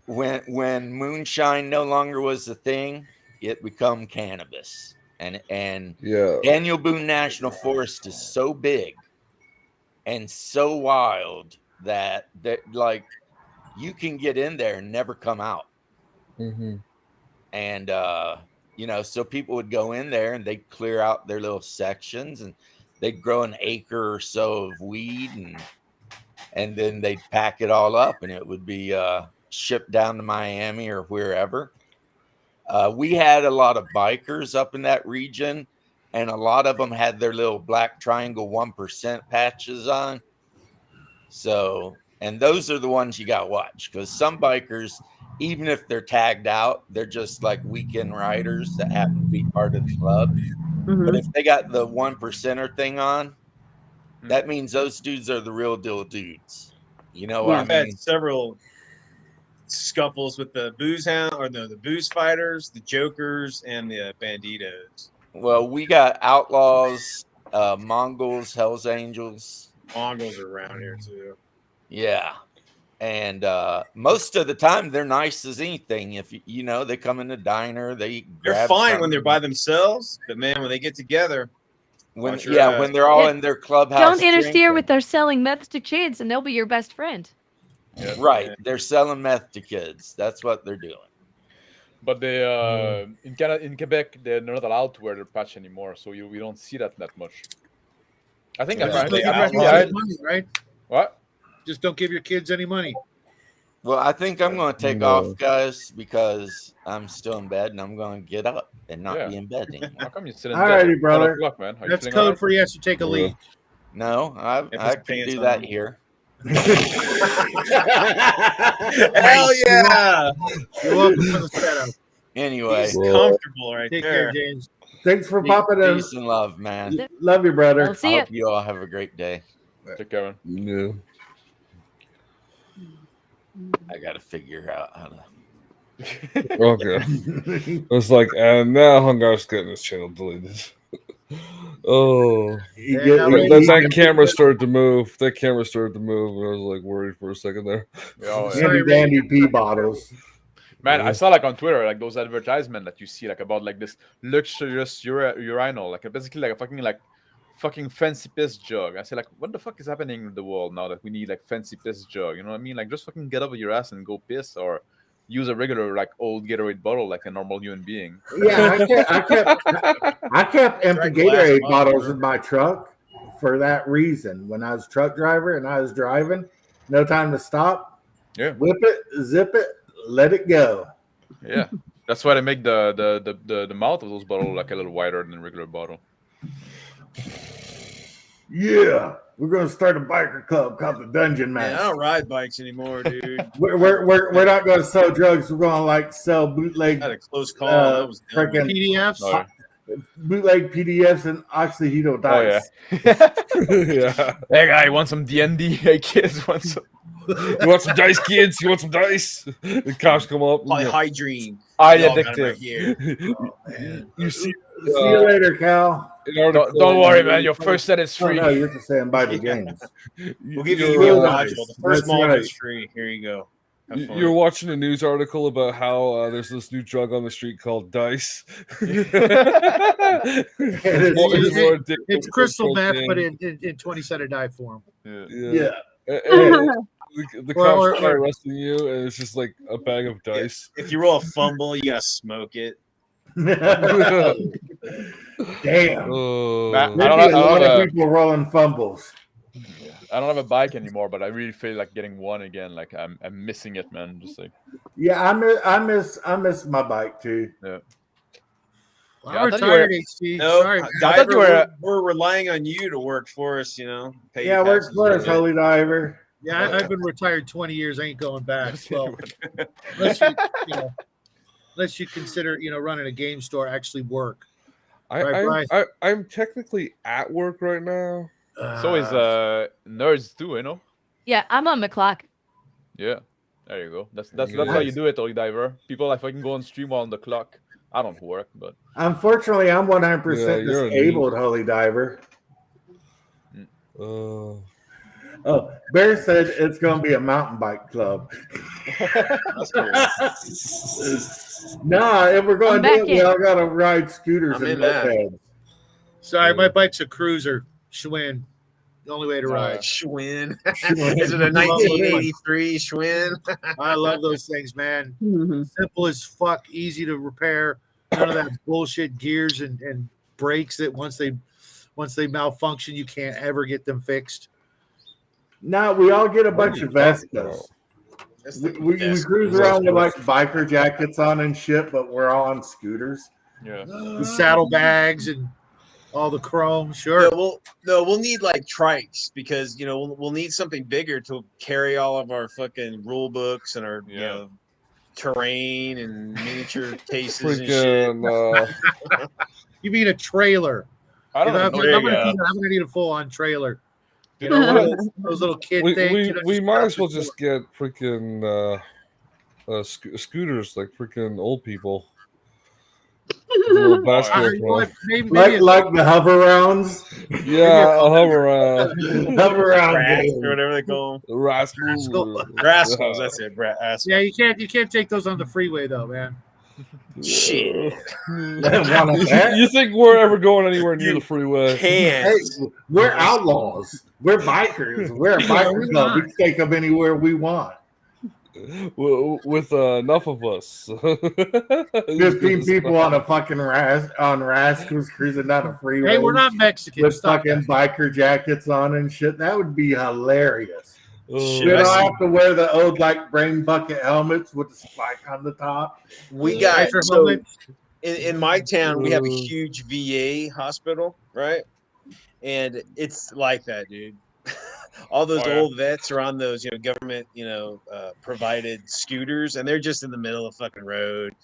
When moonshine no longer was a thing, it become cannabis. And Yeah. Daniel Boone National Forest is so big and so wild that like you can get in there and never come out. Mm-hmm. And so people would go in there and they'd clear out their little sections and they'd grow an acre or so of weed and then they'd pack it all up and it would be shipped down to Miami or wherever. We had a lot of bikers up in that region, and a lot of them had their little black triangle 1% patches on. So, and those are the ones you got to watch, because some bikers, even if they're tagged out, they're just like weekend riders that happen to be part of the club. Mm-hmm. But if they got the 1%er thing on, that means those dudes are the real deal dudes. You know what Yeah. I've I mean? had several scuffles with the booze hound or the booze fighters, the jokers, and the banditos. Well, we got outlaws, Mongols, Hells Angels. Mongols are around here too. Yeah. And most of the time they're nice as anything. If they come in the diner, they They're grab fine when they're by something. themselves, but man, when they get together, when watch your ass. when they're all Yeah, in their clubhouse. Don't interfere drinking. with their selling meth to kids, and they'll be your best friend. Right. Yeah. They're selling meth to kids. That's what they're doing. But they in Canada, in Quebec, they're not allowed to wear their patch anymore, so we don't see that much. I think Yeah. Just apparently don't give your kids outside. any money, right? What? Just don't give your kids any money. Well, I think I'm going to take No. off, guys, because I'm still in bed and I'm going to get up and not be in bed anymore. How come you sit in Alrighty, bed? brother. 1 o'clock, man. Are you That's feeling code alright? for yes to take a leak. No, I If his can pants do on. that here. hell yeah, You're welcome for the setup. Anyway, he's Well, comfortable right Take there. care, James. Thanks for popping in. peace and love, man. Love you, brother. I'll see I ya. hope you all have a great day. Take care, man. Yeah. I got to figure out how to. Okay. It's like, and now Hungar's getting his channel deleted. Oh, You Yeah, get- now you- that camera started to move. That camera started to move, and I was like worried for a second there. Oh, yeah. Handy dandy pee bottles. Man, I saw like on Twitter like those advertisements that you see like about like this luxurious urinal, like basically like a fucking fancy piss jug. I say like, what the fuck is happening in the world now that we need like fancy piss jug? You know what I mean? Like just fucking get up with your ass and go piss, or use a regular like old Gatorade bottle like a normal human being. Yeah, I kept empty Drink glass Gatorade of bottles water. in my truck for that reason. When I was a truck driver and I was driving, no time to stop. Yeah. Whip it, zip it, let it go. Yeah, that's why they make the mouth of those bottles like a little wider than a regular bottle. Yeah, we're gonna start a biker club called the Dungeon Man, I Master. don't ride bikes anymore, dude. We're not gonna sell drugs. We're gonna like sell bootleg, I had a close call. That was dumb. freaking PDFs. Oh, bootleg PDFs and oxyhedro oh yeah. dice. Yeah. Hey guy, you want some D&D? Hey kids, want some? You want some dice, kids? You want some dice? The cops come up. and, Polyhydrine. I We all got 'em right addictive. here. you see, See you later, Cal. an article, Don't worry, man. Your first set is Oh free. no, you're just saying buy the games. We'll give you you're, your right. module. The first That's module right. is free. Here you go. Have fun. You're watching a news article about how there's this new drug on the street called dice. It's crystal meth, but in 20-sided die form. Yeah. The cops Or- are arresting you, and it's just like a bag of dice. If you roll a fumble, you gotta smoke it. Damn. Oh. Matt, There'd I be a don't lot have of people rolling fumbles. I don't have a bike anymore, but I really feel like getting one again. Like I'm missing it, man. Just like Yeah, I miss my bike too. yeah. I'm Yeah, I thought you retired, were- HT. No, Sorry. thought Diver, you were- we're relying on you to work for us. You know, pay Yeah, your works taxes for and us, shit. Holy Diver. Yeah, I've been retired 20 years. I ain't going back. Well, unless you, unless you consider, running a game store actually work. I'm technically at work right now. So is nerds too, you know? Yeah, I'm on the clock. Yeah. There you go. That's Yeah. how you do it, Holy Diver. People like fucking go on stream while on the clock. I don't work, but Unfortunately, I'm 100% Yeah, you're a disabled, Holy Diver. Uh, Oh, Bear said it's going to be a mountain bike club. That's cool. Nah, if we're going I'm to do back it, we in. all got to ride scooters I'm and in that. mopeds. Sorry, my bike's a cruiser. Schwinn. The only way to ride. Schwinn. Schwinn. Is it a 1983 Schwinn? I love those things, man. Mhm. Simple as fuck, easy to repair. None of that bullshit gears and brakes that once they malfunction, you can't ever get them fixed. Now we all get a bunch of Vestas. That's We, the we best. cruise around with like biker jackets on and shit, but we're all on scooters. yeah. The saddlebags and all the chrome, No, sure. we'll need like trikes because we'll need something bigger to carry all of our fucking rule books and our terrain and miniature cases and shit. freaking You mean a trailer? I don't I'm know. gonna need a full-on trailer. You know what? Those little kid we things. we might as well just get freaking scooters like freaking old people. Little basketball front. Maybe Like the hover rounds. Yeah, I'll hover around. Hover around Rats game. or whatever they call them. Rascals. Rascals, that's it. Rascals. yeah, you can't take those on the freeway though, man. Shit. You think we're ever going anywhere near the freeway? Hey, Can't. we're outlaws. We're bikers. We're a biker club. We can take them anywhere we want. With enough of us. 15 people on a fucking rascals cruising down a freeway. Hey, we're not Mexicans. with Stop fucking biker jackets on and shit. That would be hilarious. Oh, We I don't see. have to wear the old like brain bucket helmets with the spike on the top. We got Hydro so helmet. in my town we have a huge VA hospital, right? And it's like that, dude. All those Oh, yeah. old vets are on those, government, provided scooters, and they're just in the middle of the fucking road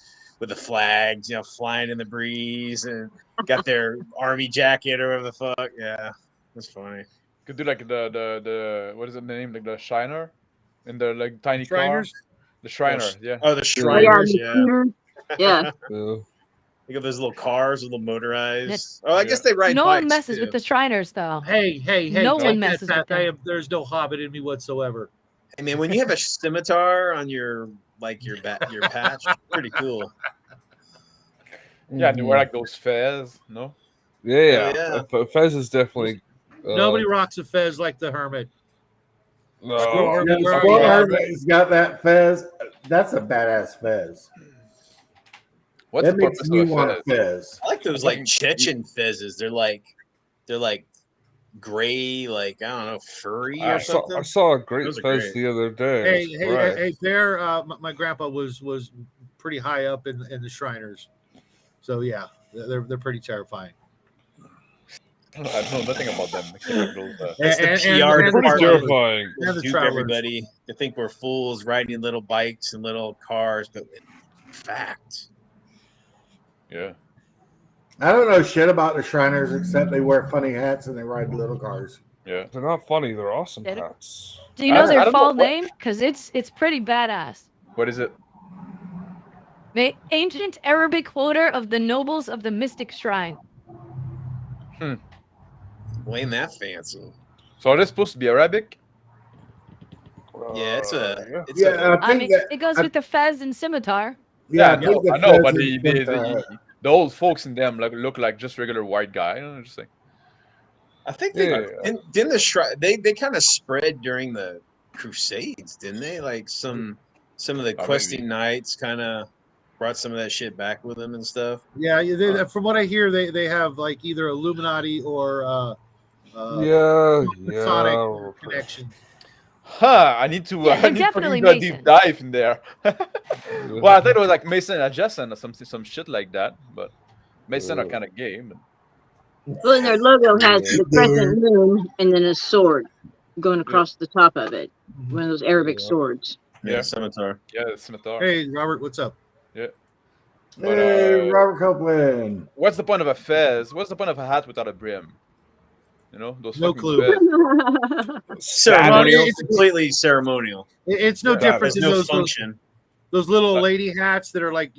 with the flags, flying in the breeze, and got their army jacket or whatever the fuck. Yeah, that's funny. Could do like the what is it name? Like the Shiner in the like tiny Shriners? car. The Shriner, yeah. Oh, the Oh, yeah, Shriners, the yeah. scooter. Yeah. yeah. You got those little cars, little motorized. That's- Oh, I guess they ride No bikes. one messes too. with the Shriners, though. Hey, No take one that messes back. with them. There's no hobbit in me whatsoever. I mean, when you have a scimitar on your patch, pretty cool. Yeah, and you wear like those fez, no? Yeah. Yeah. Fez is definitely. Nobody rocks a fez like the hermit. No. Yeah, Where are Squirrel you? Hermit's got that fez. That's a badass fez. What's That the makes purpose me of a want fez? a fez. I like those like Chechen fezzes. They're like gray, like I don't know, furry or I something. saw a great Those are Fez great. the other day. Hey, It was right. hey, Bear. My grandpa was pretty high up in the Shriners, so yeah, they're pretty terrifying. I know nothing about them except like those. That's the And- PR and- Pretty department. terrifying. And the Dupe travelers. everybody to think we're fools riding little bikes and little cars, but fact. Yeah. I don't know shit about the Shriners except they wear funny hats and they ride little cars. Yeah. They're not funny. They're awesome They're- hats. Do you I know don't- I their don't know fall what- name? Because it's pretty badass. What is it? Ancient Arabic quoter of the nobles of the mystic shrine. Ain't that fancy? So are they supposed to be Arabic? Yeah, it's a. It's Yeah, I mean, it goes with the fez and scimitar. Yeah, I know, but the old folks in them look like just regular white guy. You know, just like I think Yeah. didn't the shrine they kind of spread during the Crusades, didn't they? Like some of the Oh, questing maybe. knights kind of brought some of that shit back with them and stuff. Yeah, from what I hear, they have like either Illuminati or Masonic connection. I need to. Yeah, I they're need to definitely do a Mason. deep dive in there. Well, I thought it was like Mason adjacent or some shit like that, but Mason are kind of gay. But... Well, and their logo has the crescent moon and then a sword going across the top of it. One of those Arabic swords. Yeah, scimitar. Yeah, the scimitar. Hey, Robert, what's up? Yeah. Hey, Robert Copeland. What's the point of a fez? What's the point of a hat without a brim? You know, those No fucking clue. fez. Ceremonial, It's- completely ceremonial. It's no Yeah, different There's than no those function. little lady hats that are like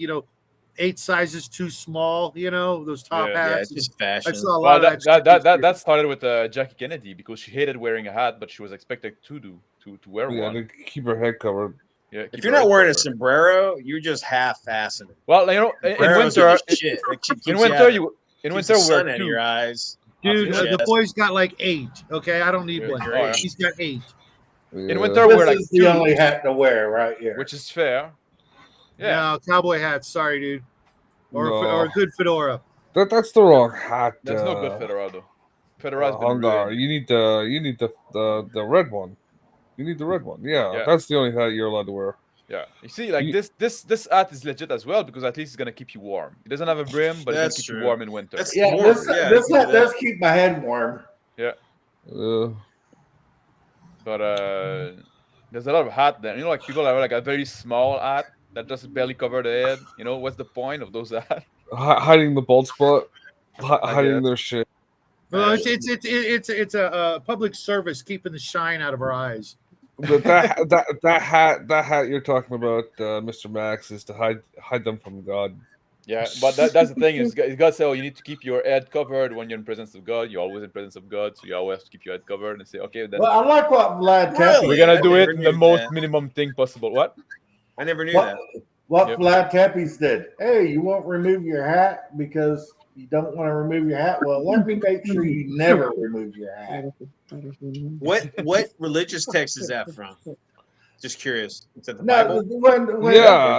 8 sizes too small. Those top Yeah, Yeah, hats. it's just I fashion. saw a lot Well, of that, that. that, shit that, this that started with Jackie Kennedy because she hated wearing a hat, but she was expected to wear Yeah, one. to keep her head covered. Yeah, If keep you're her not head wearing a covered. sombrero, you're just half-assing it. Well, you know, in Sombreros winter, are just shit. That shit keeps in you winter out of- you in keeps winter the we sun wear out of your two. eyes. Dude, off your the chest. boy's got like 8. Okay, I don't need Yeah. one. Oh, yeah. He's got 8. In winter This we're like is the two, only hat to wear right here. which is fair. Yeah. No, cowboy hats. Sorry, dude. Or No. or a good fedora. That's the wrong hat. There's no good fedora though. Fedora's been Hungar. ruined. You need the red one. You need the red one. Yeah, Yeah. that's the only hat you're allowed to wear. Yeah. You see, like You- this hat is legit as well because at least it's gonna keep you warm. It doesn't have a brim, but That's it's gonna keep true. you warm in winter. That's Yeah, warm. this Yeah, this you can hat do does that. keep my head warm. But there's a lot of hat there. You know, like people have like a very small hat that just barely cover the head. You know, what's the point of those hats? Hiding the bald spot, hiding guess. their shit. Well, it's a public service keeping the shine out of our eyes. That hat you're talking about, Mr. Max, is to hide them from God. Yeah, but that's the thing is God said, oh, you need to keep your head covered when you're in presence of God. You're always in presence of God, so you always have to keep your head covered and say, okay, then Well, I like what Vlad Really? we're Tepes. gonna I do it never in the knew most that. minimum thing possible. What? I never knew What, that. what Yep. Vlad Tepes did. Hey, you won't remove your hat because you don't want to remove your hat. Well, let me make sure you never remove your hat. What religious text is that from? Just curious. Is that the No, Bible? when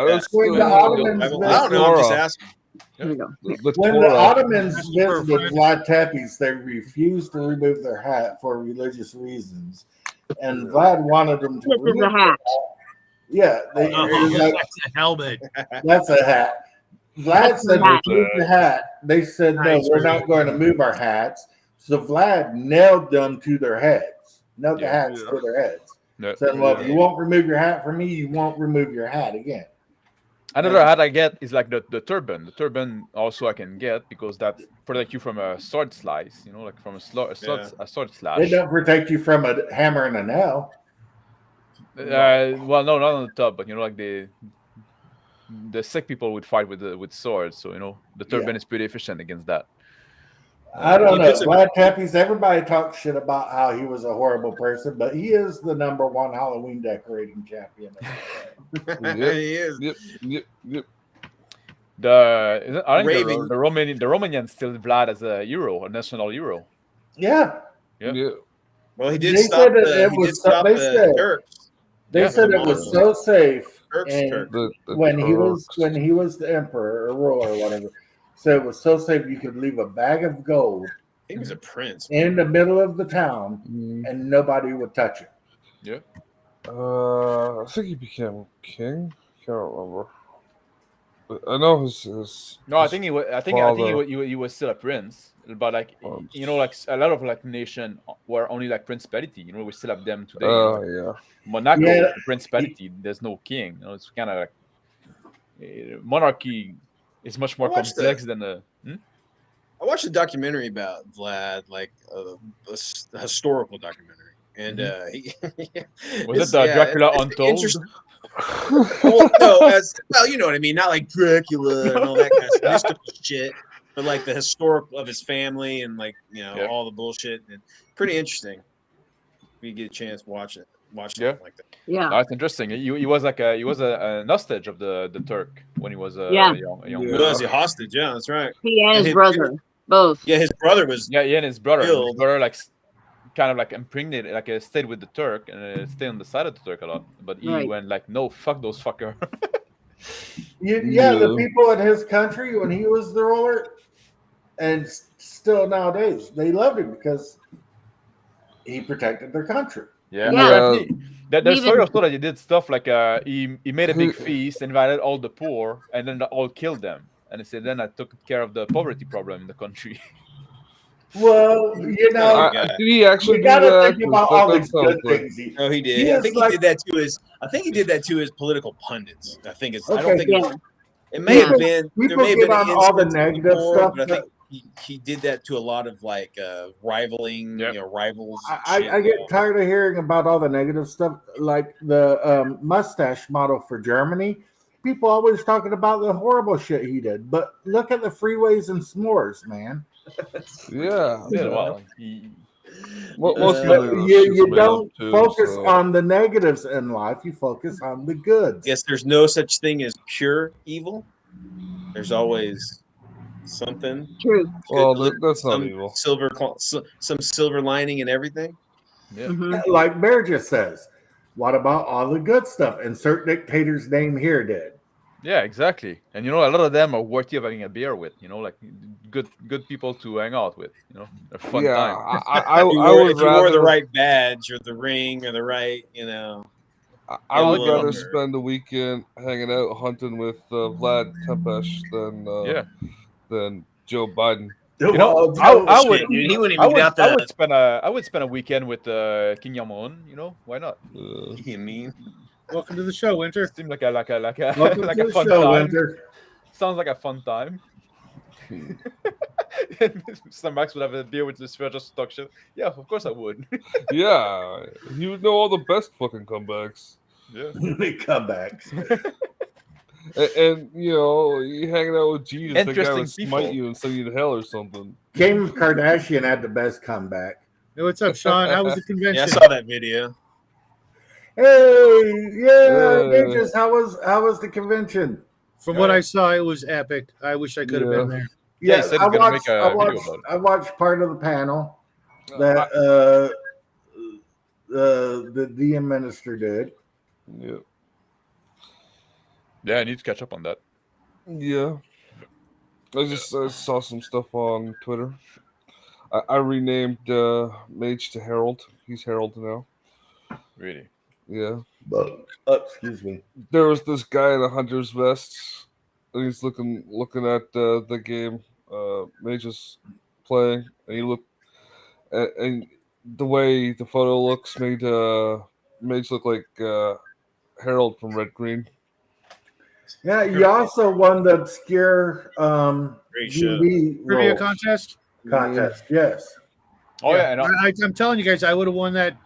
That's when the the Ottomans Bible? visited- I don't know. I'm just Torah. asking. Here we go. The when the Torah. Ottomans That's visited perfect. Vlad Tepes, they refused to remove their hat for religious reasons, and Vlad wanted them to This is remove a hat. Yeah, they, like, That's a helmet. that's a hat. Vlad said, Hat. "Remove the hat." They said, "No, Nice. we're not going to move our hats." So Vlad nailed them to their heads, nailed the Yeah. hats to their heads. No. Said, "Well, if you won't remove your hat from me, you won't remove your hat again." Another hat I get is like the turban. The turban also I can get because that protects you from a sword slice. You know, like from a sword They slash. don't protect you from a hammer and a nail. Well, no, not on the top, but you know, like the sick people would fight with swords. So you know, the turban Yeah. is pretty efficient against that. I don't He know. puts it- Vlad Tepes, everybody talks shit about how he was a horrible person, but he is the #1 Halloween decorating champion. He is. Yep. I think Raven. the Romanians still Vlad as a hero, a national hero. Yeah. Yeah. Yeah. Well, he did They stop said that the. it He was did stop they the said- Turks. They Yeah, said it was so safe. Turks. And Turks. The when he was Turks. the emperor or ruler or whatever, so it was so safe you could leave a bag of gold He was a prince. in the middle of the town Mm, and nobody would touch it. I think he became king. Can't remember. I know his No, I his think he was. I think father- he was still a prince, but like Um, like a lot of like nation were only like principality. We still have them today. yeah. Monaco Yeah. is a principality. There's no king. It's kind of like monarchy is much more I watched complex than the. I watched a documentary about Vlad, like a historical documentary, and Was it the Dracula it's Untold? interesting. Well, no, you know what I mean. Not like Dracula and all that kind of mystical shit, but like the historical of his family and like all the bullshit. And pretty interesting. If you get a chance, watch it. Watch something like that. Yeah. No, it's interesting. He was like he was an hostage of the Turk when he was a Yeah. young He was a hostage. Yeah, that's right. He and his his- brother, both. Yeah, his brother was. Yeah, and his brother. Killed. His brother like kind of like impregnated, like stayed with the Turk and stayed on the side of the Turk a lot. But he Right. went like, no, fuck those fucker. The people in his country when he was the ruler, and still nowadays, they loved him because he protected their country. Yeah. Yeah. There's story Even- also that he did stuff like he made a big feast, invited all the poor, and then they all killed them. And he said, then I took care of the poverty problem in the country. Well, guy. Did he actually you do gotta that? think about all the That sounds good like- things. No, he did. He I was think like- he did that to his. I think he did that to his political pundits. I think it's. I Okay, don't think yeah. it may have People- been. There people may have get been on all the incidents negative before, stuff, but I think he did that to a lot of like rivaling, rivals. and shit. I get tired of hearing about all the negative stuff, like the mustache model for Germany. People always talking about the horrible shit he did, but look at the freeways and s'mores, man. Yeah. Yeah, well, Most But of the you shit's made don't up too, focus so- on the negatives in life; you focus on the goods. Guess there's no such thing as pure evil. There's always something. True. Well, good, that's not some evil. some silver lining in everything. Yeah. Mhm. Like Bear just says, what about all the good stuff? Insert dictator's name here, did. Yeah, exactly. And a lot of them are worthy of having a beer with. Like good people to hang out with. A fun Yeah, time. I If you would wore the rather right badge or the ring or the right, I would Yeah, rather longer. spend the weekend hanging out hunting with Vlad Tepes than Joe Biden. I would. Shit, dude, he wouldn't I even would, get out I the. would spend a weekend with King Yamon. Why not? You mean? Welcome to the show, Winter. Seems like a Welcome like to a the fun show, time. Winter. Sounds like a fun time. Mr. Max would have a beer with Lucifer just to talk shit. Yeah, of course I would. Yeah, he would know all the best fucking comebacks. Yeah. The comebacks. And you hanging out with Jesus, that guy Interesting would smite people. you and send you to hell or something. Kim Kardashian had the best comeback. Hey, what's up, Sean? How was the convention? Yeah, I saw that video. Hey, yeah, Ninjas, how was the convention? From what I saw, it was epic. I wish I could have been there. Yeah, he said he's gonna make a video about it. I watched part of the panel that the DM minister did. Yeah. Yeah, I need to catch up on that. Yeah. I saw some stuff on Twitter. I renamed Mage to Harold. He's Harold now. Really? Yeah. But excuse me. There was this guy in a hunter's vest, and he's looking at the game Mage is playing, and he looked and the way the photo looks made Mage look like Harold from Red Green. Yeah, you also won the obscure Great show. DVD Trivia roll contest. contest. Yes. Oh yeah, and I'm telling you guys, I would have won that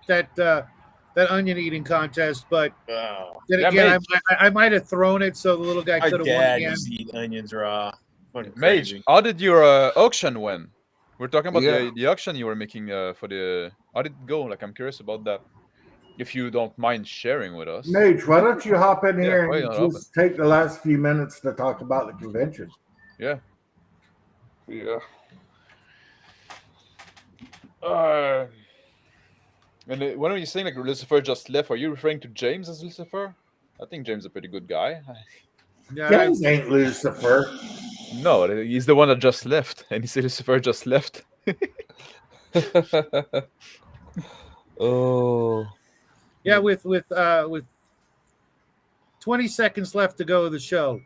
onion eating contest, but Wow. then Yeah, again, I might have thrown it so the little guy My could have won dad again. used to eat onions raw. Fucking Mage, crazy. how did your auction win? We're talking about Yeah. the auction you were making for the. How did it go? Like, I'm curious about that. If you don't mind sharing with us. Nate, why don't you hop in Yeah, here why and not just take the last few minutes to talk about the convention? Yeah. Yeah. And when you're saying like Lucifer just left, are you referring to James as Lucifer? I think James is a pretty good guy. Yeah, James ain't Lucifer. No, he's the one that just left, and he said Lucifer just left. Oh. yeah, with 20 seconds left to go of the show.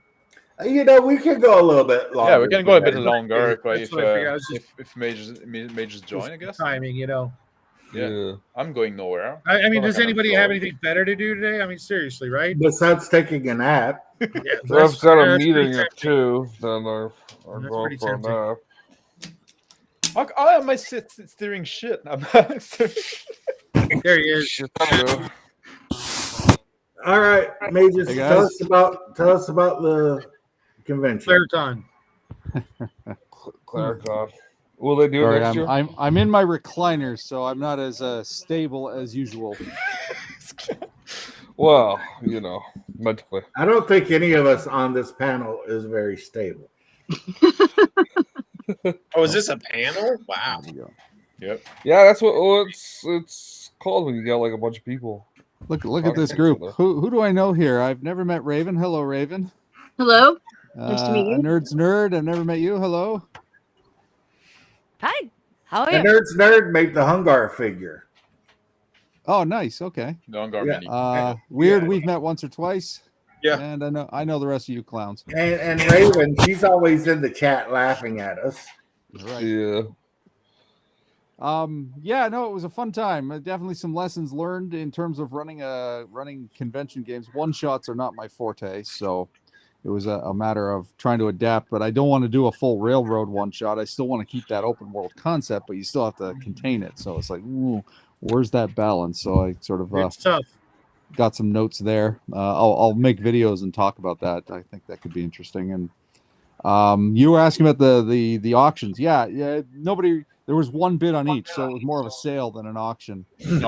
We could go a little bit longer. Yeah, we can go a bit today. longer That's what I figured. I was just- if mages join, I guess. Timing, Yeah. I'm going nowhere. I mean, does Kinda anybody slow. have anything better to do today? I mean, seriously, right? Besides taking a nap. Yeah, I've that's- got a that's meeting pretty at 2. Then I'll That's go pretty for a tempting. nap. How am I steering shit? I'm There he is. Shit, too. All right, Mages, Hey, tell guys. us about the convention. Clariton. Claricon. Will they do it Sorry, next year? I'm in my recliner, so I'm not as stable as usual. Well, mentally. I don't think any of us on this panel is very stable. Oh, is this a panel? Wow. There we go. Yep. Yeah, that's what it's called when you got like a bunch of people. Look at this group. Who do I know here? I've never met Raven. Hello, Raven. Hello. Nice to meet you. A nerd's nerd. I've never met you. Hello. Hi. How are The you? Nerd's Nerd made the Hungar figure. Oh, nice. Okay. The Hungar Yeah. mini. Weird. Yeah. We've met once or twice. Yeah. And I know the rest of you clowns. And Raven, she's always in the chat laughing at us. Right. Yeah. Yeah, no, it was a fun time. Definitely some lessons learned in terms of running convention games. One shots are not my forte, so it was a matter of trying to adapt. But I don't want to do a full railroad one shot. I still want to keep that open world concept, but you still have to contain it. So it's like, ooh, where's that balance? So I sort of It's tough. got some notes there. I'll make videos and talk about that. I think that could be interesting. And you were asking about the auctions. Yeah. Nobody. There was one bid on each, so it was more of a sale than an auction. See,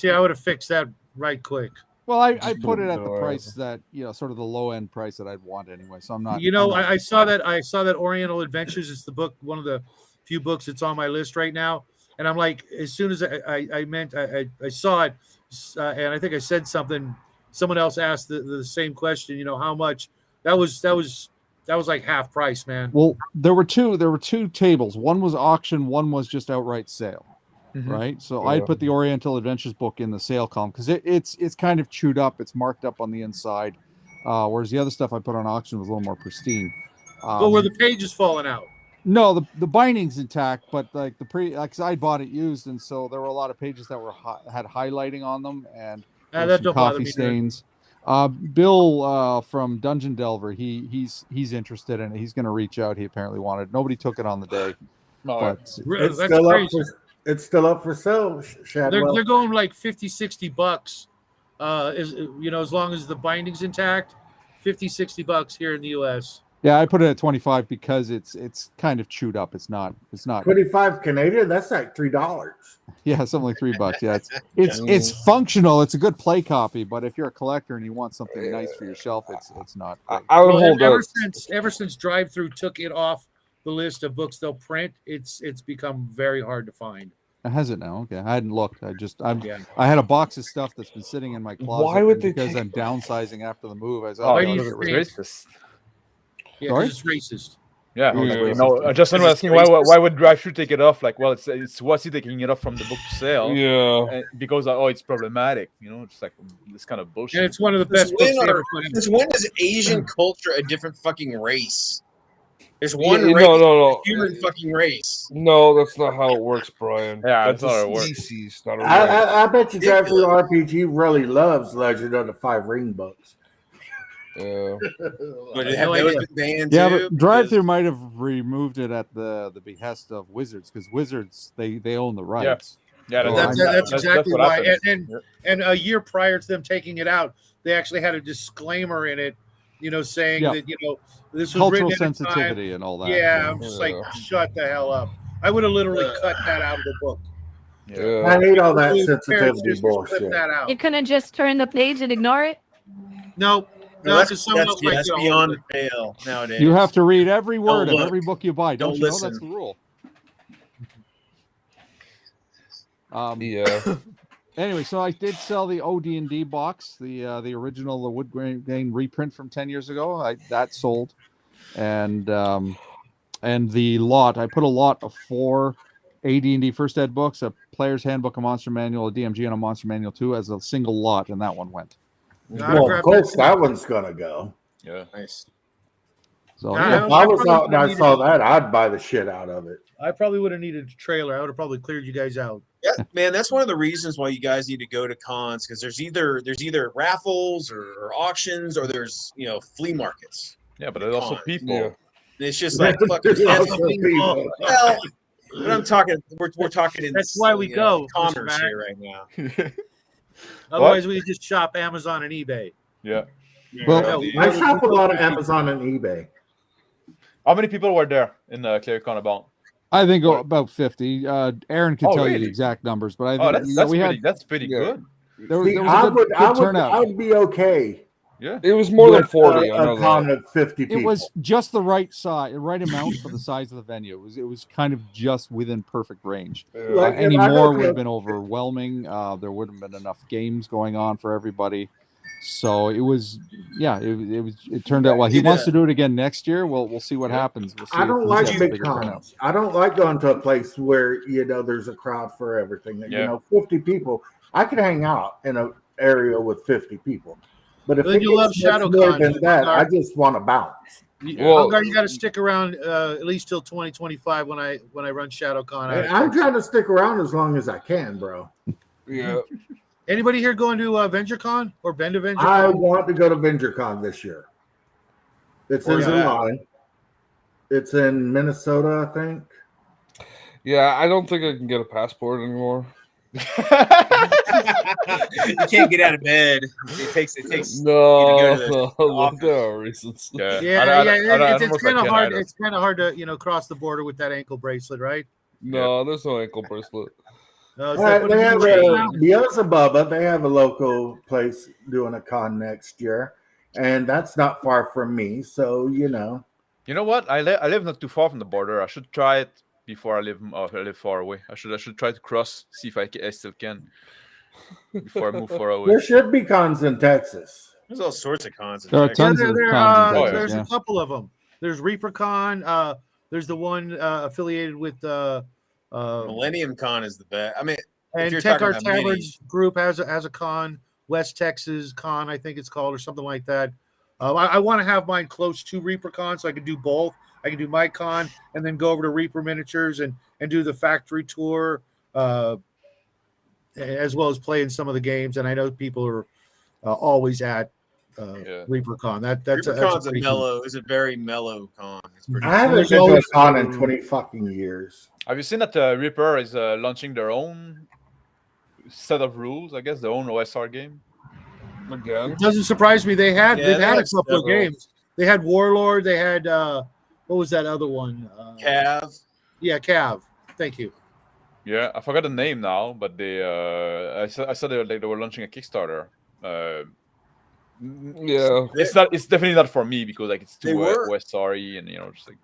I would have fixed that right quick. Well, I put it at the price that sort of the low end price that I'd want anyway. So I'm not. I saw that Oriental Adventures. It's the book, one of the few books that's on my list right now. And I'm like, as soon as I saw it, and I think I said something. Someone else asked the same question. How much? That was like half price, man. Well, there were two tables. One was auction. One was just outright sale. Mhm. Right. So I put the Oriental Adventures book in the sale column because it's kind of chewed up. It's marked up on the inside, whereas the other stuff I put on auction was a little more pristine. Where the pages falling out. No, the binding's intact, but like because I bought it used, and so there were a lot of pages that were had highlighting on them and there was That some don't bother coffee me, dude. stains. Bill from Dungeon Delver, he's interested in it. He's going to reach out. He apparently wanted. Nobody took it on the day, but It's That's still crazy. it's still up for sale, Shadwell. They're going like $50-$60. As long as the binding's intact, $50-$60 here in the US. yeah, I put it at 25 because it's kind of chewed up. It's not. 25 Canadian, that's like $3. Yeah, something like $3. Yeah, it's functional. It's a good play copy, but if you're a collector and you want something nice for your shelf, it's not. Great. I would hold ever out. since Drive Through took it off the list of books they'll print, it's become very hard to find. Has it now? Okay, I hadn't looked. Yeah. I had a box of stuff that's been sitting in my closet. Why would and they because take- I'm downsizing after the move. I said, Oh, Why I do gotta you get rid of think- it. racist. Yeah, Sorry? 'cause it's racist. Yeah. Yeah. No, Justin was asking why would Drive-Thru take it off? Like, well, it's what's he taking it off from the book to sale? Yeah. Because it's problematic. It's like this kind of bullshit. And it's one of the Since best books when they ever put in. Since when is Asian culture a different fucking race? There's one Yeah, race, no. human fucking race. No, that's not how it works, Brian. Yeah, that's that's not how a it works. species, not a race. I bet you Drive Through RPG really loves Legend of the Five Ring books. Yeah. But No have those idea. been banned Yeah, too? but Drive Because- Through might have removed it at the behest of Wizards because Wizards they own the rights. Yeah, Oh, That's exactly what why. happens. And a year prior to them taking it out, they actually had a disclaimer in it, saying Yeah. that this was Cultural written at a time. sensitivity and all that. Yeah, I'm just like, Yeah. shut the hell up. I would have literally cut that out of the book. Yeah. I need all that Parents sensitivity just clip bullshit. that out. You couldn't just turn the page and ignore it? No, No, because that's, someone else might that's go beyond over the pale nowadays. You have to read every word of look. every book you buy. Don't Don't you know listen. that's the rule? Yeah. Anyway, so I did sell the OD&D box, the original, the wood grain reprint from 10 years ago. That sold, and the lot. I put a lot of 4 AD&D first ed books, a player's handbook, a monster manual, a DMG, and a monster manual too, as a single lot, and that one went. Gotta Well, grab of course, that. that one's gonna go. Yeah. Nice. So I yeah, If I was probably out and I would've saw needed- that, I'd buy the shit out of it. I probably would have needed a trailer. I would have probably cleared you guys out. Yeah, man, that's one of the reasons why you guys need to go to cons, because there's either raffles or auctions, or there's flea markets. Yeah, but there's also Cons. people. Yeah. And it's just like fuck. There's man, also people. well, but I'm talking. We're talking. In, That's why we go, Mr. commerce Mac. here right now. Otherwise, we just shop Amazon and eBay. Yeah. Well, I shop a lot of Amazon and eBay. How many people were there in ClearCon about? I think about 50. Aaron can Oh, tell you really? the exact numbers, but I think Oh, that's we pretty. had That's pretty Yeah. good. there was, See, there was a good turnout. I'd be okay. Yeah. It was more than with 40. I a know con that. of 50 people. It was just the right size, right amount for the size of the venue. It was kind of just within perfect range. Like, Any if I go more to would a- have been overwhelming. There wouldn't have been enough games going on for everybody. So it was, it turned out well. He wants to do it again next year. We'll see what happens. We'll see I if don't we like get a big bigger turnout. cons. I don't like going to a place where there's a crowd for everything. Yeah. 50 people. I could hang out in an area with 50 people, but if Then it you love gets much Shadow more Con, than that, Hungar. I just want to bounce. Well- Hungar, you got to stick around at least till 2025 when I run ShadowCon. And I'm trying to stick around as long as I can, bro. Yeah. Anybody here going to VentureCon or Bend to I VentureCon? want to go to VentureCon this year. It's in Where's that? July. It's in Minnesota, I think. Yeah, I don't think I can get a passport anymore. You can't get out of bed. It takes. No, you to go to the no, office. there are reasons. Yeah. It's kind of hard. It's kind of hard to cross the border with that ankle bracelet, right? No, there's no ankle bracelet. It's like They have putting- Beelzebubba. They have a local place doing a con next year, and that's not far from me. So You know what? I live not too far from the border. I should try it before I live far away. I should try to cross, see if I still can before I move far away. there should be cons in Texas. There's all sorts of cons. in There are Texas. tons of There- cons in Oh, yeah. Texas, there's yeah. a couple of them. There's ReaperCon. There's the one affiliated with Millennium Con is the best. I mean, and you're Tech talking Art about Taverns group has a con. West Texas Con, I think it's called, or something like that. I want to have mine close to ReaperCon so I can do both. I can do my con and then go over to Reaper Miniatures and do the factory tour, as well as playing some of the games. And I know people are always at ReaperCon. That's ReaperCon's pretty is a very mellow con. It's pretty I haven't There's been to a always con in some- 20 fucking years. Have you seen that Reaper is launching their own set of rules? I guess their own OSR game. Again. It doesn't surprise me. They've had they a have couple of several. games. They had Warlord. They had what was that other one? Cav. Yeah, Cav. Thank you. Yeah, I forgot the name now, but they I saw they were launching a Kickstarter. Yeah. It's definitely not for me because like it's They too were. OSR and just like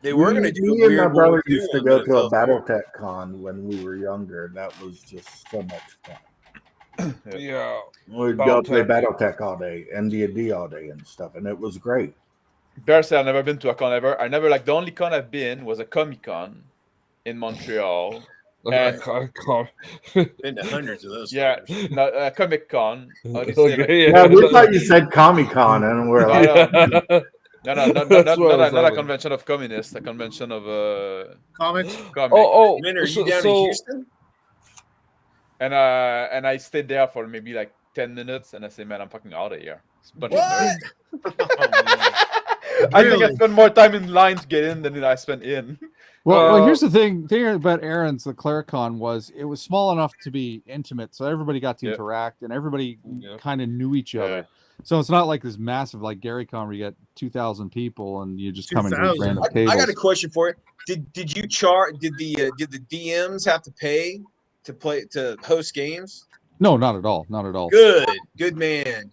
They were going to do Me a and my weird brother War II used to one, go but it to a fell through. BattleTech con when we were younger, and that was just so much fun. Yeah. We'd go play BattleTech. BattleTech all day and D&D all day and stuff, and it was great. Bear said I've never been to a con ever. I never like the only con I've been was a Comic-Con in Montreal. And- Been to hundreds of those. Yeah, fuckers. no, Comic-Con. Okay, Yeah, we thought you said Comic-Con, and we're like, No, not That's what I was a having. convention of communists, a convention of Comics. comic. Oh, Min, are you so, down in so Houston? And I stayed there for maybe like 10 minutes, and I said, man, I'm fucking out of here. It's a bunch of nerds. I think I Really? spent more time in line to get in than I spent in. Well, here's the thing about Aaron's, the ClareCon was it was small enough to be intimate, so everybody got to Yeah. interact and everybody Yeah. kind of knew each other. So it's not like this massive like GaryCon where you get 2,000 people and you just come into these 2,000. random I tables. got a question for you. Did you charge? Did the DMs have to pay to host games? No, not at all. Not at all. Good man.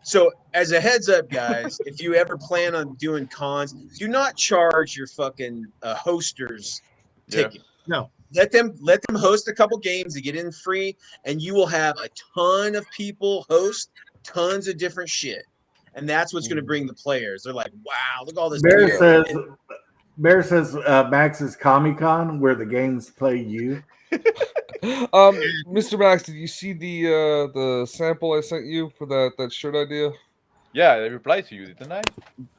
So as a heads up, guys, if you ever plan on doing cons, do not charge your fucking hosters Yeah. ticket. No. Let them host a couple games to get in free, and you will have a ton of people host tons of different shit. And that's what's going to bring the players. They're like, wow, look at all this beer. Bear says Max's Comic-Con, where the games play you. Mr. Max, did you see the sample I sent you for that shirt idea? Yeah, I replied to you, didn't I?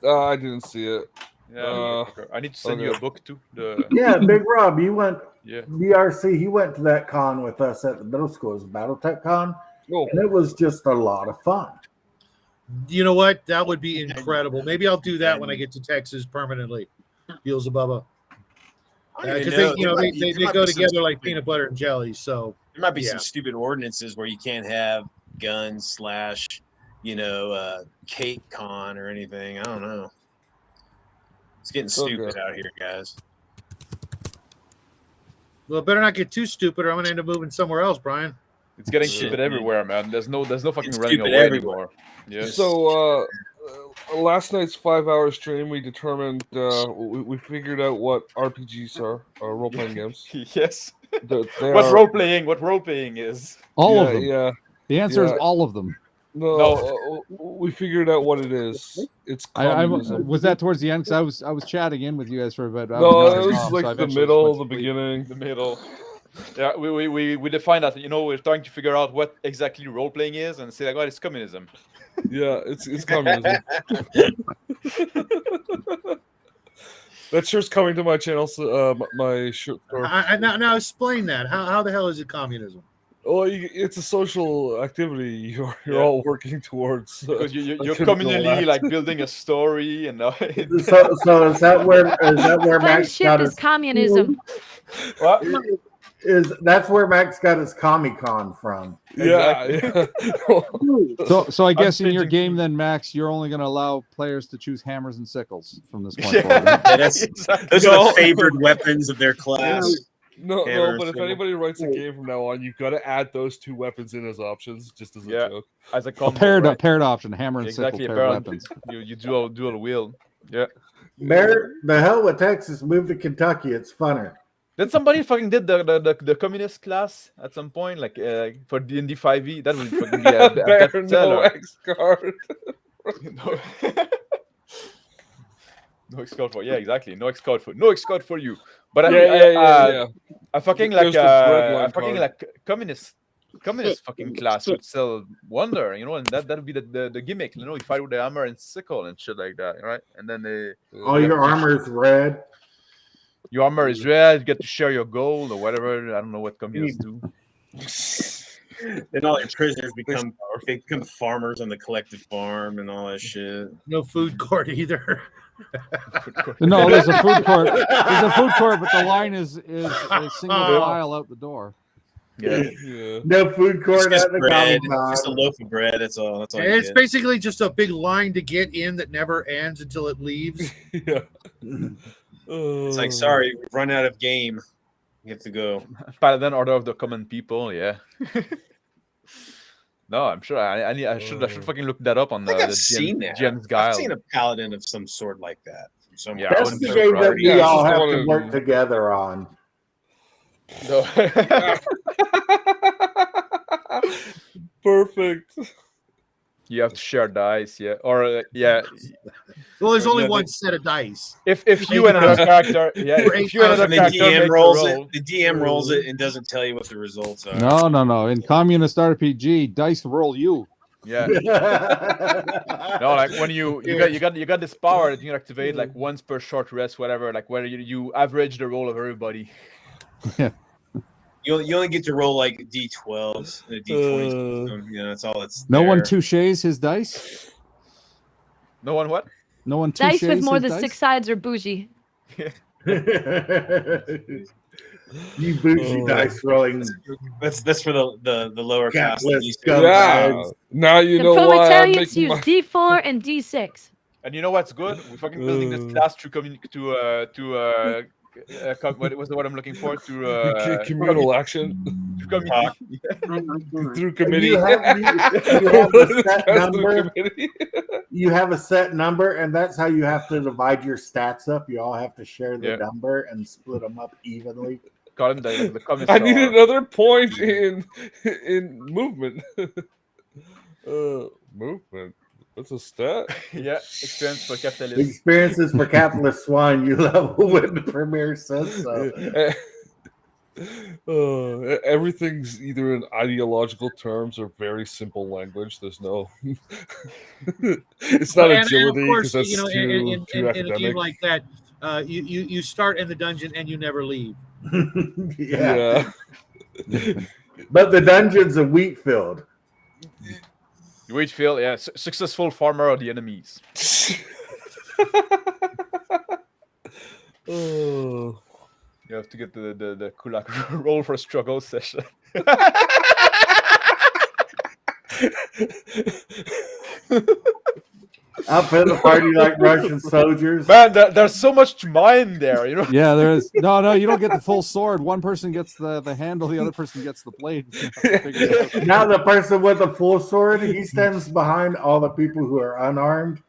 I didn't see it. Yeah. Okay. I need to send you a book too. Yeah, Big Rob, you went. Yeah. BRC, he went to that con with us at the middle school. It was BattleTech Con, Oh. and it was just a lot of fun. You know what? That would be incredible. Maybe I'll do that when I get to Texas permanently. Beelzebubba. Because they go together like peanut butter and jelly. So there might be some stupid ordinances where you can't have guns / cake con or anything. I don't know. It's getting stupid out here, guys. Well, better not get too stupid, or I'm gonna end up moving somewhere else, Brian. It's getting stupid everywhere, man. There's no fucking It's running stupid away everywhere. anymore. Yeah. So last night's 5-hour stream, we determined we figured out what RPGs are, role playing games. Yes. What role playing is. All of them. Yeah. The answer is all of them. No, we figured out what it is. It's communism. Was that towards the end? Because I was chatting in with you guys for a bit. No, it was like the middle, the beginning. The middle. Yeah, we defined that. We're trying to figure out what exactly role playing is, and say like, well, it's communism. Yeah, it's communism. That shirt's coming to my channel. My shirt. Now explain that. How the hell is it communism? Well, it's a social activity you're all working towards. Because you're communally like building a story, and so is that where Max got is his communism? What? That's where Max got his Comic-Con from? Yeah. So I guess in your game then, Max, you're only going to allow players to choose hammers and sickles from this point forward. Right? Yeah, those are the favored weapons of their class. No, but if anybody writes a game from now on, you've got to add those two weapons in as options, just as a joke. As a combo, paired option, hammer and sickle paired weapons. You dual wield. Yeah. The hell with Texas, move to Kentucky. It's funner. Then somebody fucking did the communist class at some point, like for D&D 5e. That would fucking be a no X card. No X card for exactly. No X card for you. But I fucking like communist fucking class would sell wonder, and that'd be the gimmick, you fight with the hammer and sickle and shit like that, right? And then all your armor is red. Your armor is red. You get to share your gold or whatever. I don't know what communists do. Then all your prisoners become farmers on the collective farm and all that shit. No food court either. No, there's a food court. There's a food court, but the line is a single file out the door. Yeah. No food court at the bread. Comic-Con. Just a loaf of bread. That's all. It's basically just a big line to get in that never ends until it leaves. Yeah. It's like, sorry, we've run out of game. You have to go. Paladin Order of the Common People, yeah. No, I'm sure I should fucking look that up on the GM's Guile. I've seen a paladin of some sort like that. Yeah, that's the game that we all have to work together on. No. Perfect. You have to share dice, or Well, there's only one set of dice. If you and another character, if you and another character, the DM rolls it and doesn't tell you what the results are. No. In communist RPG, dice roll you. Yeah. No, like when you got this power that you can activate like once per short rest, whatever. Like where you average the roll of everybody. Yeah. You only get to roll like D12s and a D20. That's all. No one touches his dice. No one what? No one Dice touches with more than dice? 6 sides are bougie. You bougie dice rolling. That's for the lower class. Yeah. Now you know why I'm Proletariats making use D4 and D6. And you know what's good? We're fucking building this class through what was the word I'm looking for? To communal action. Through committee. You have a set number. You have a set number, and that's how you have to divide your stats up. You all have to share the number and split them up evenly. I need another point in movement. Movement. That's a stat. Yeah, experience for capitalists. Experiences for capitalist swine. You level when the premier says so. Everything's either in ideological terms or very simple language. There's no. It's not And of agility course, because that's you know, too in a academic. game like that, you start in the dungeon and you never leave. Yeah. But the dungeon's a wheat field. Wheatfield, yeah, successful farmer are the enemies. Oh. You have to get the kulak roll for struggle session. Outfit the party like Russian soldiers. Man, there's so much to mine there, you know. Yeah, there is. No, you don't get the full sword. One person gets the handle, the other person gets the blade. Now the person with the full sword, he stands behind all the people who are unarmed.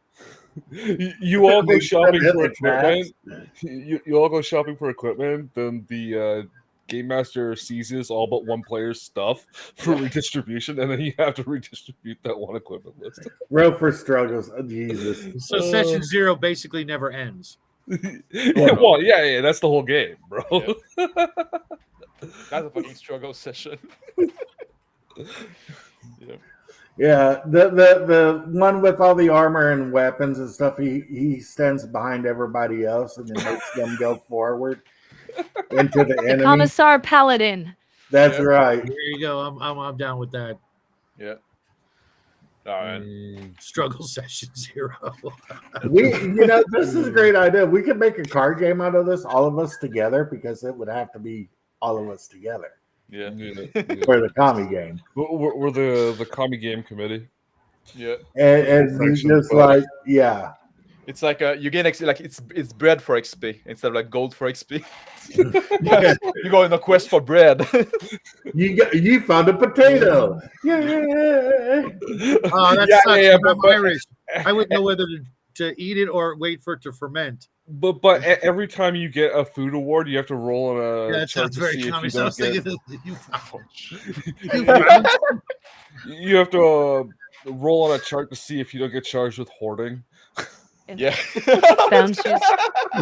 You all go shopping for equipment. You all go shopping for equipment. Then the game master seizes all but one player's stuff for redistribution, and then you have to redistribute that one equipment list. Row for struggles. Oh, Jesus. So session 0 basically never ends. Well, yeah, that's the whole game, bro. Yeah. That's a fucking struggle session. Yeah. Yeah, the one with all the armor and weapons and stuff, he stands behind everybody else and then makes them go forward into the enemy. Commissar Paladin. That's right. There you go. I'm down with that. Yeah. All right. Struggle session 0. This is a great idea. We could make a card game out of this, all of us together, because it would have to be all of us together. Yeah. For the commie game. We're the commie game committee. Yeah. And you just yeah. It's like you gain XP, like it's bread for XP instead of like gold for XP. You go in a quest for bread. You found a potato. Oh, that's I'm Irish. I wouldn't know whether to eat it or wait for it to ferment. But every time you get a food award, you have to roll on a. Yeah, that sounds very common. I was thinking you have to roll on a chart to see if you don't get charged with hoarding. Yeah. Found shoes.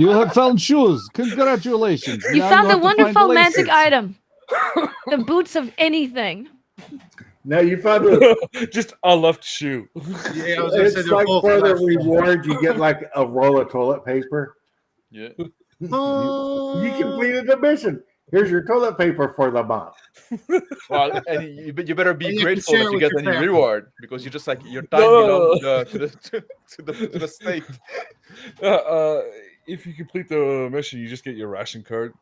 You have found shoes. Congratulations. You Now found have a to find wonderful laces. magic item. The boots of anything. No, you found just a left shoe. Yeah, I was it's like for the reward, you get like a roll of toilet paper. Yeah. You completed the mission. Here's your toilet paper for the month. Well, and you better be And you grateful can that you share get with your any family. reward because you just like your time belongs to the state. If you complete the mission, you just get your ration card.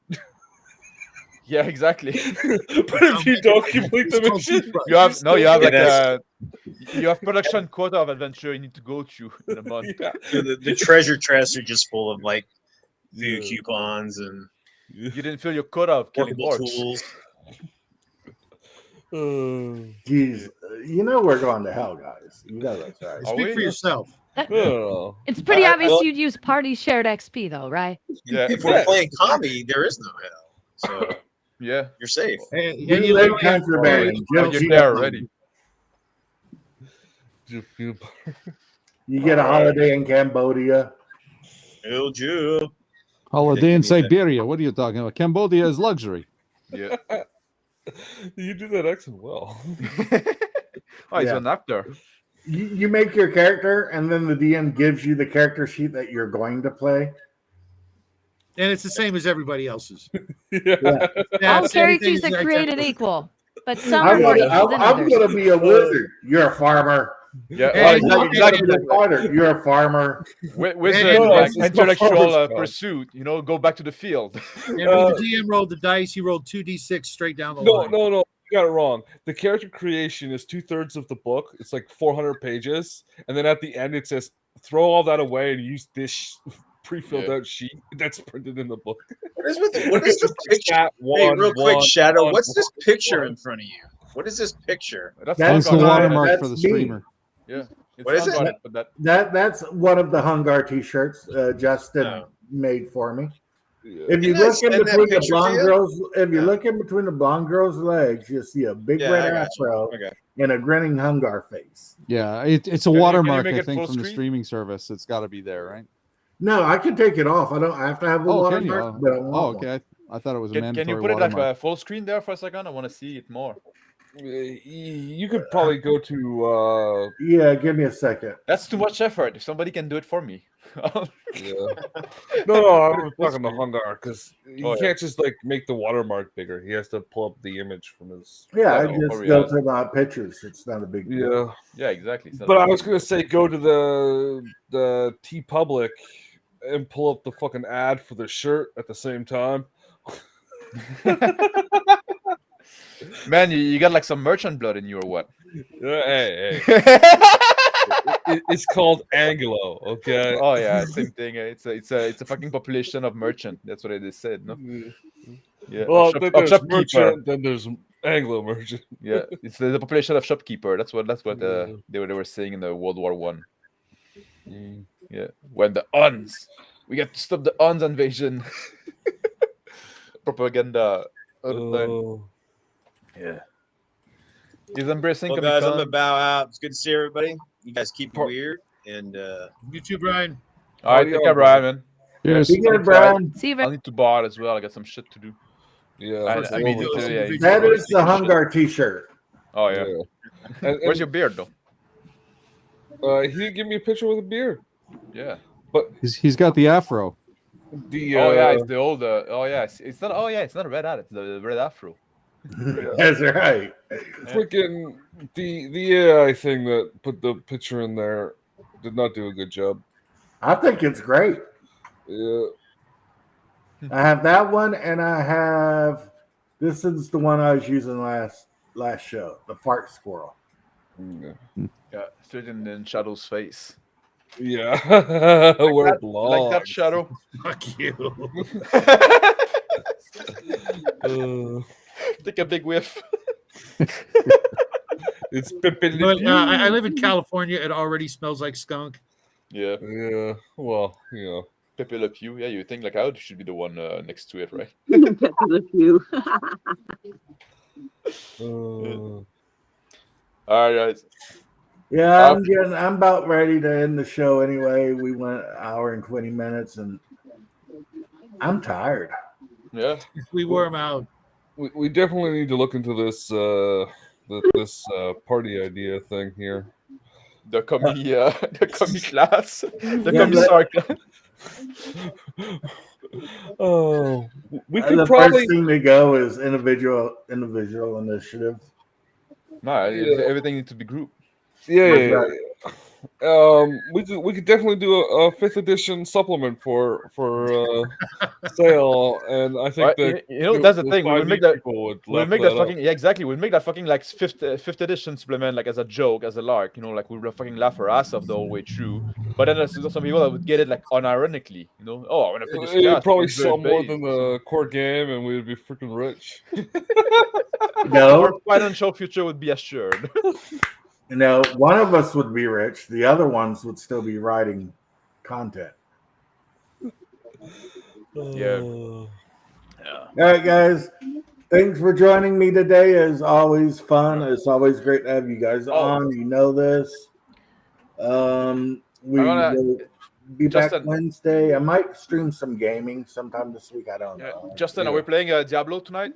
Yeah, exactly. But if you don't complete the mission, you have Yeah, you have production quota of adventure you need to go to in a month. Yeah. The treasure chests are just full of like food coupons and You didn't fill your quota of killing portable orcs. tools. Jeez, we're going to hell, guys. You know that's right. Are Speak we? for yourself. oh. It's pretty I obvious don't- you'd use party shared XP though, right? Yeah, If we're playing comedy, there is no hell, so yeah. you're safe. Hey, You you live literally have- contraband. You're there already. You get a holiday in Cambodia. Hell yeah. Holiday in Siberia. What are you talking about? Cambodia is luxury. Yeah. You do that accent well. Oh, he's Yeah. an actor. You make your character, and then the DM gives you the character sheet that you're going to play. And it's the same as everybody else's. Yeah. All characters are created equal, but some are I'm more gonna, equal than I'm others. gonna be a wizard. You're a farmer. Yeah, Hey, well, exactly. You're a fighter. You're a farmer. With Hey, like it's my intellectual father's job. pursuit, go back to the field. And when the GM rolled the dice, he rolled 2d6 straight down the line. No, you got it wrong. The character creation is 2/3 of the book. It's like 400 pages, and then at the end it says, "Throw all that away and use this pre-filled out sheet that's printed in the book." What is this picture? Chat Hey, one, real quick, one, Shadow. one, What's this one, picture one. in front of you? What is this picture? That's That's That's the Hungar. not- watermark that's for the me. streamer. Yeah. It's What is it? Hungar, but that That's one of the Hungar t-shirts Justin Oh. made for me. Yeah. If you Didn't I look in send that between the picture to blonde you? girls, if you Yeah. look in between the blonde girl's legs, you'll see a big Yeah, I red got you. afro Okay. and a grinning Hungar face. Yeah, it's a Can you watermark, make I it think, full from the screen? streaming service. It's got to be there, right? No, I can take it off. I don't have to have the Oh, can you? watermark, but I want Oh, one. okay. I thought it was a Can mandatory you put it like watermark. full screen there for a second? I want to see it more. You could probably go to Yeah, give me a second. That's too much effort. If somebody can do it for me. yeah. No, I was talking to Hungar because he Oh, yeah. can't just like make the watermark bigger. He has to pull up the image from his. Yeah, I no, just or go yeah. to my pictures. It's not a big deal. Yeah, Yeah, exactly. So but I was gonna say go to the TeePublic and pull up the fucking ad for the shirt at the same time. man, you got like some merchant blood in you or what? Hey. It's called Anglo, okay? Oh yeah, same thing. It's a fucking population of merchant. That's what they said, no? Yeah. Well, of then of there's shopkeeper. merchant, then there's Anglo merchant. Yeah, it's the population of shopkeeper. That's what they were saying in the World War One. Yeah, when the Huns, we got to stop the Huns invasion. Propaganda. All the time. Oh. Yeah. He's embracing. Well, guys, I'm Comic-Con. gonna bow out. It's good to see everybody. You guys keep it weird, and You too, Brian. All right, take care, Brian, man. Yes. Be good, Brown. See you. I'll need to bar as well. I got some shit to do. Yeah, I mean, yeah, That it's- is the Hungar T-shirt. Oh yeah. And, Where's your beard though? he didn't give me a picture with a beard. Yeah. But He's got the afro. the Oh yeah, it's the old. Oh yeah, it's not. Oh yeah, it's not a red hat. It's the red afro. That's right. freaking the AI thing that put the picture in there did not do a good job. I think it's great. Yeah. I have that one, and I have this is the one I was using last show, the fart squirrel. Yeah, straight in Shadow's face. Yeah. We're Like that Shadow. Fuck you. Take a big whiff. It's Pepe But, Le I live in California. It already smells like skunk. Yeah, Pew. Yeah. Well, you know. Pepe Le Pew. Yeah, you think like I should be the one next to it, right? The few. All right, guys. Yeah, I'm about ready to end the show anyway. We went an hour and 20 minutes, and I'm tired. Yeah. We wore them out. We definitely need to look into this this party idea thing here. The commie class. The Yeah, commie but- Oh, we The could probably first thing to go is individual initiative. No, everything needs to be grouped. yeah. We could definitely do a 5th edition supplement for sale, and I think Right, that that's the thing. We'll 5e make that. people would We'll lap make that up. fucking exactly. We'll make that fucking like fifth edition supplement like as a joke, as a lark. Like we'll fucking laugh our ass off the whole way through. But then there's some people that would get it like unironically. Oh, I want to play this It'd class. probably it's very sell more vague. than the core game, and we'd be freaking rich. No, Our financial future would be assured. one of us would be rich. The other ones would still be writing content. Yeah. All right, guys. Thanks for joining me today. It's always fun. It's always great to have you guys on. You know this. We will be back Justin. Wednesday. I might stream some gaming sometime this week. I don't know. Justin, are we playing Diablo tonight?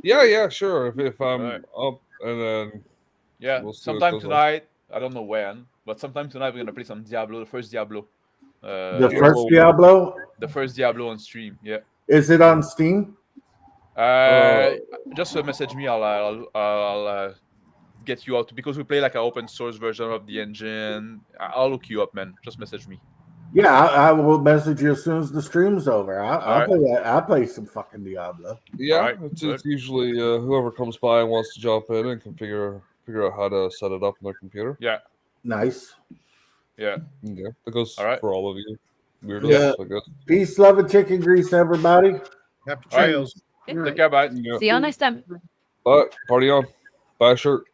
Yeah, sure. If I'm Alright. up, and then Yeah, We'll see what sometime goes on. tonight. I don't know when, but sometime tonight we're gonna play some Diablo, the first Diablo. The first Diablo, The first Diablo on stream. Yeah. is it on Steam? Just message me. I'll get you out because we play like an open source version of the engine. I'll look you up, man. Just message me. Yeah, I will message you as soon as the stream's over. I'll Alright. play that. I'll play some fucking Diablo. yeah, Alright, it's usually whoever comes by and wants to jump in and can figure out how to set it up on their computer. Yeah. Nice. Yeah. Yeah, that goes Alright. for all of you. Weirdos, Yeah. I guess. Peace, love, and chicken grease, everybody. Happy Alright. trails. Take care, bye. Yeah. See y'all next time. But party on. Buy a shirt.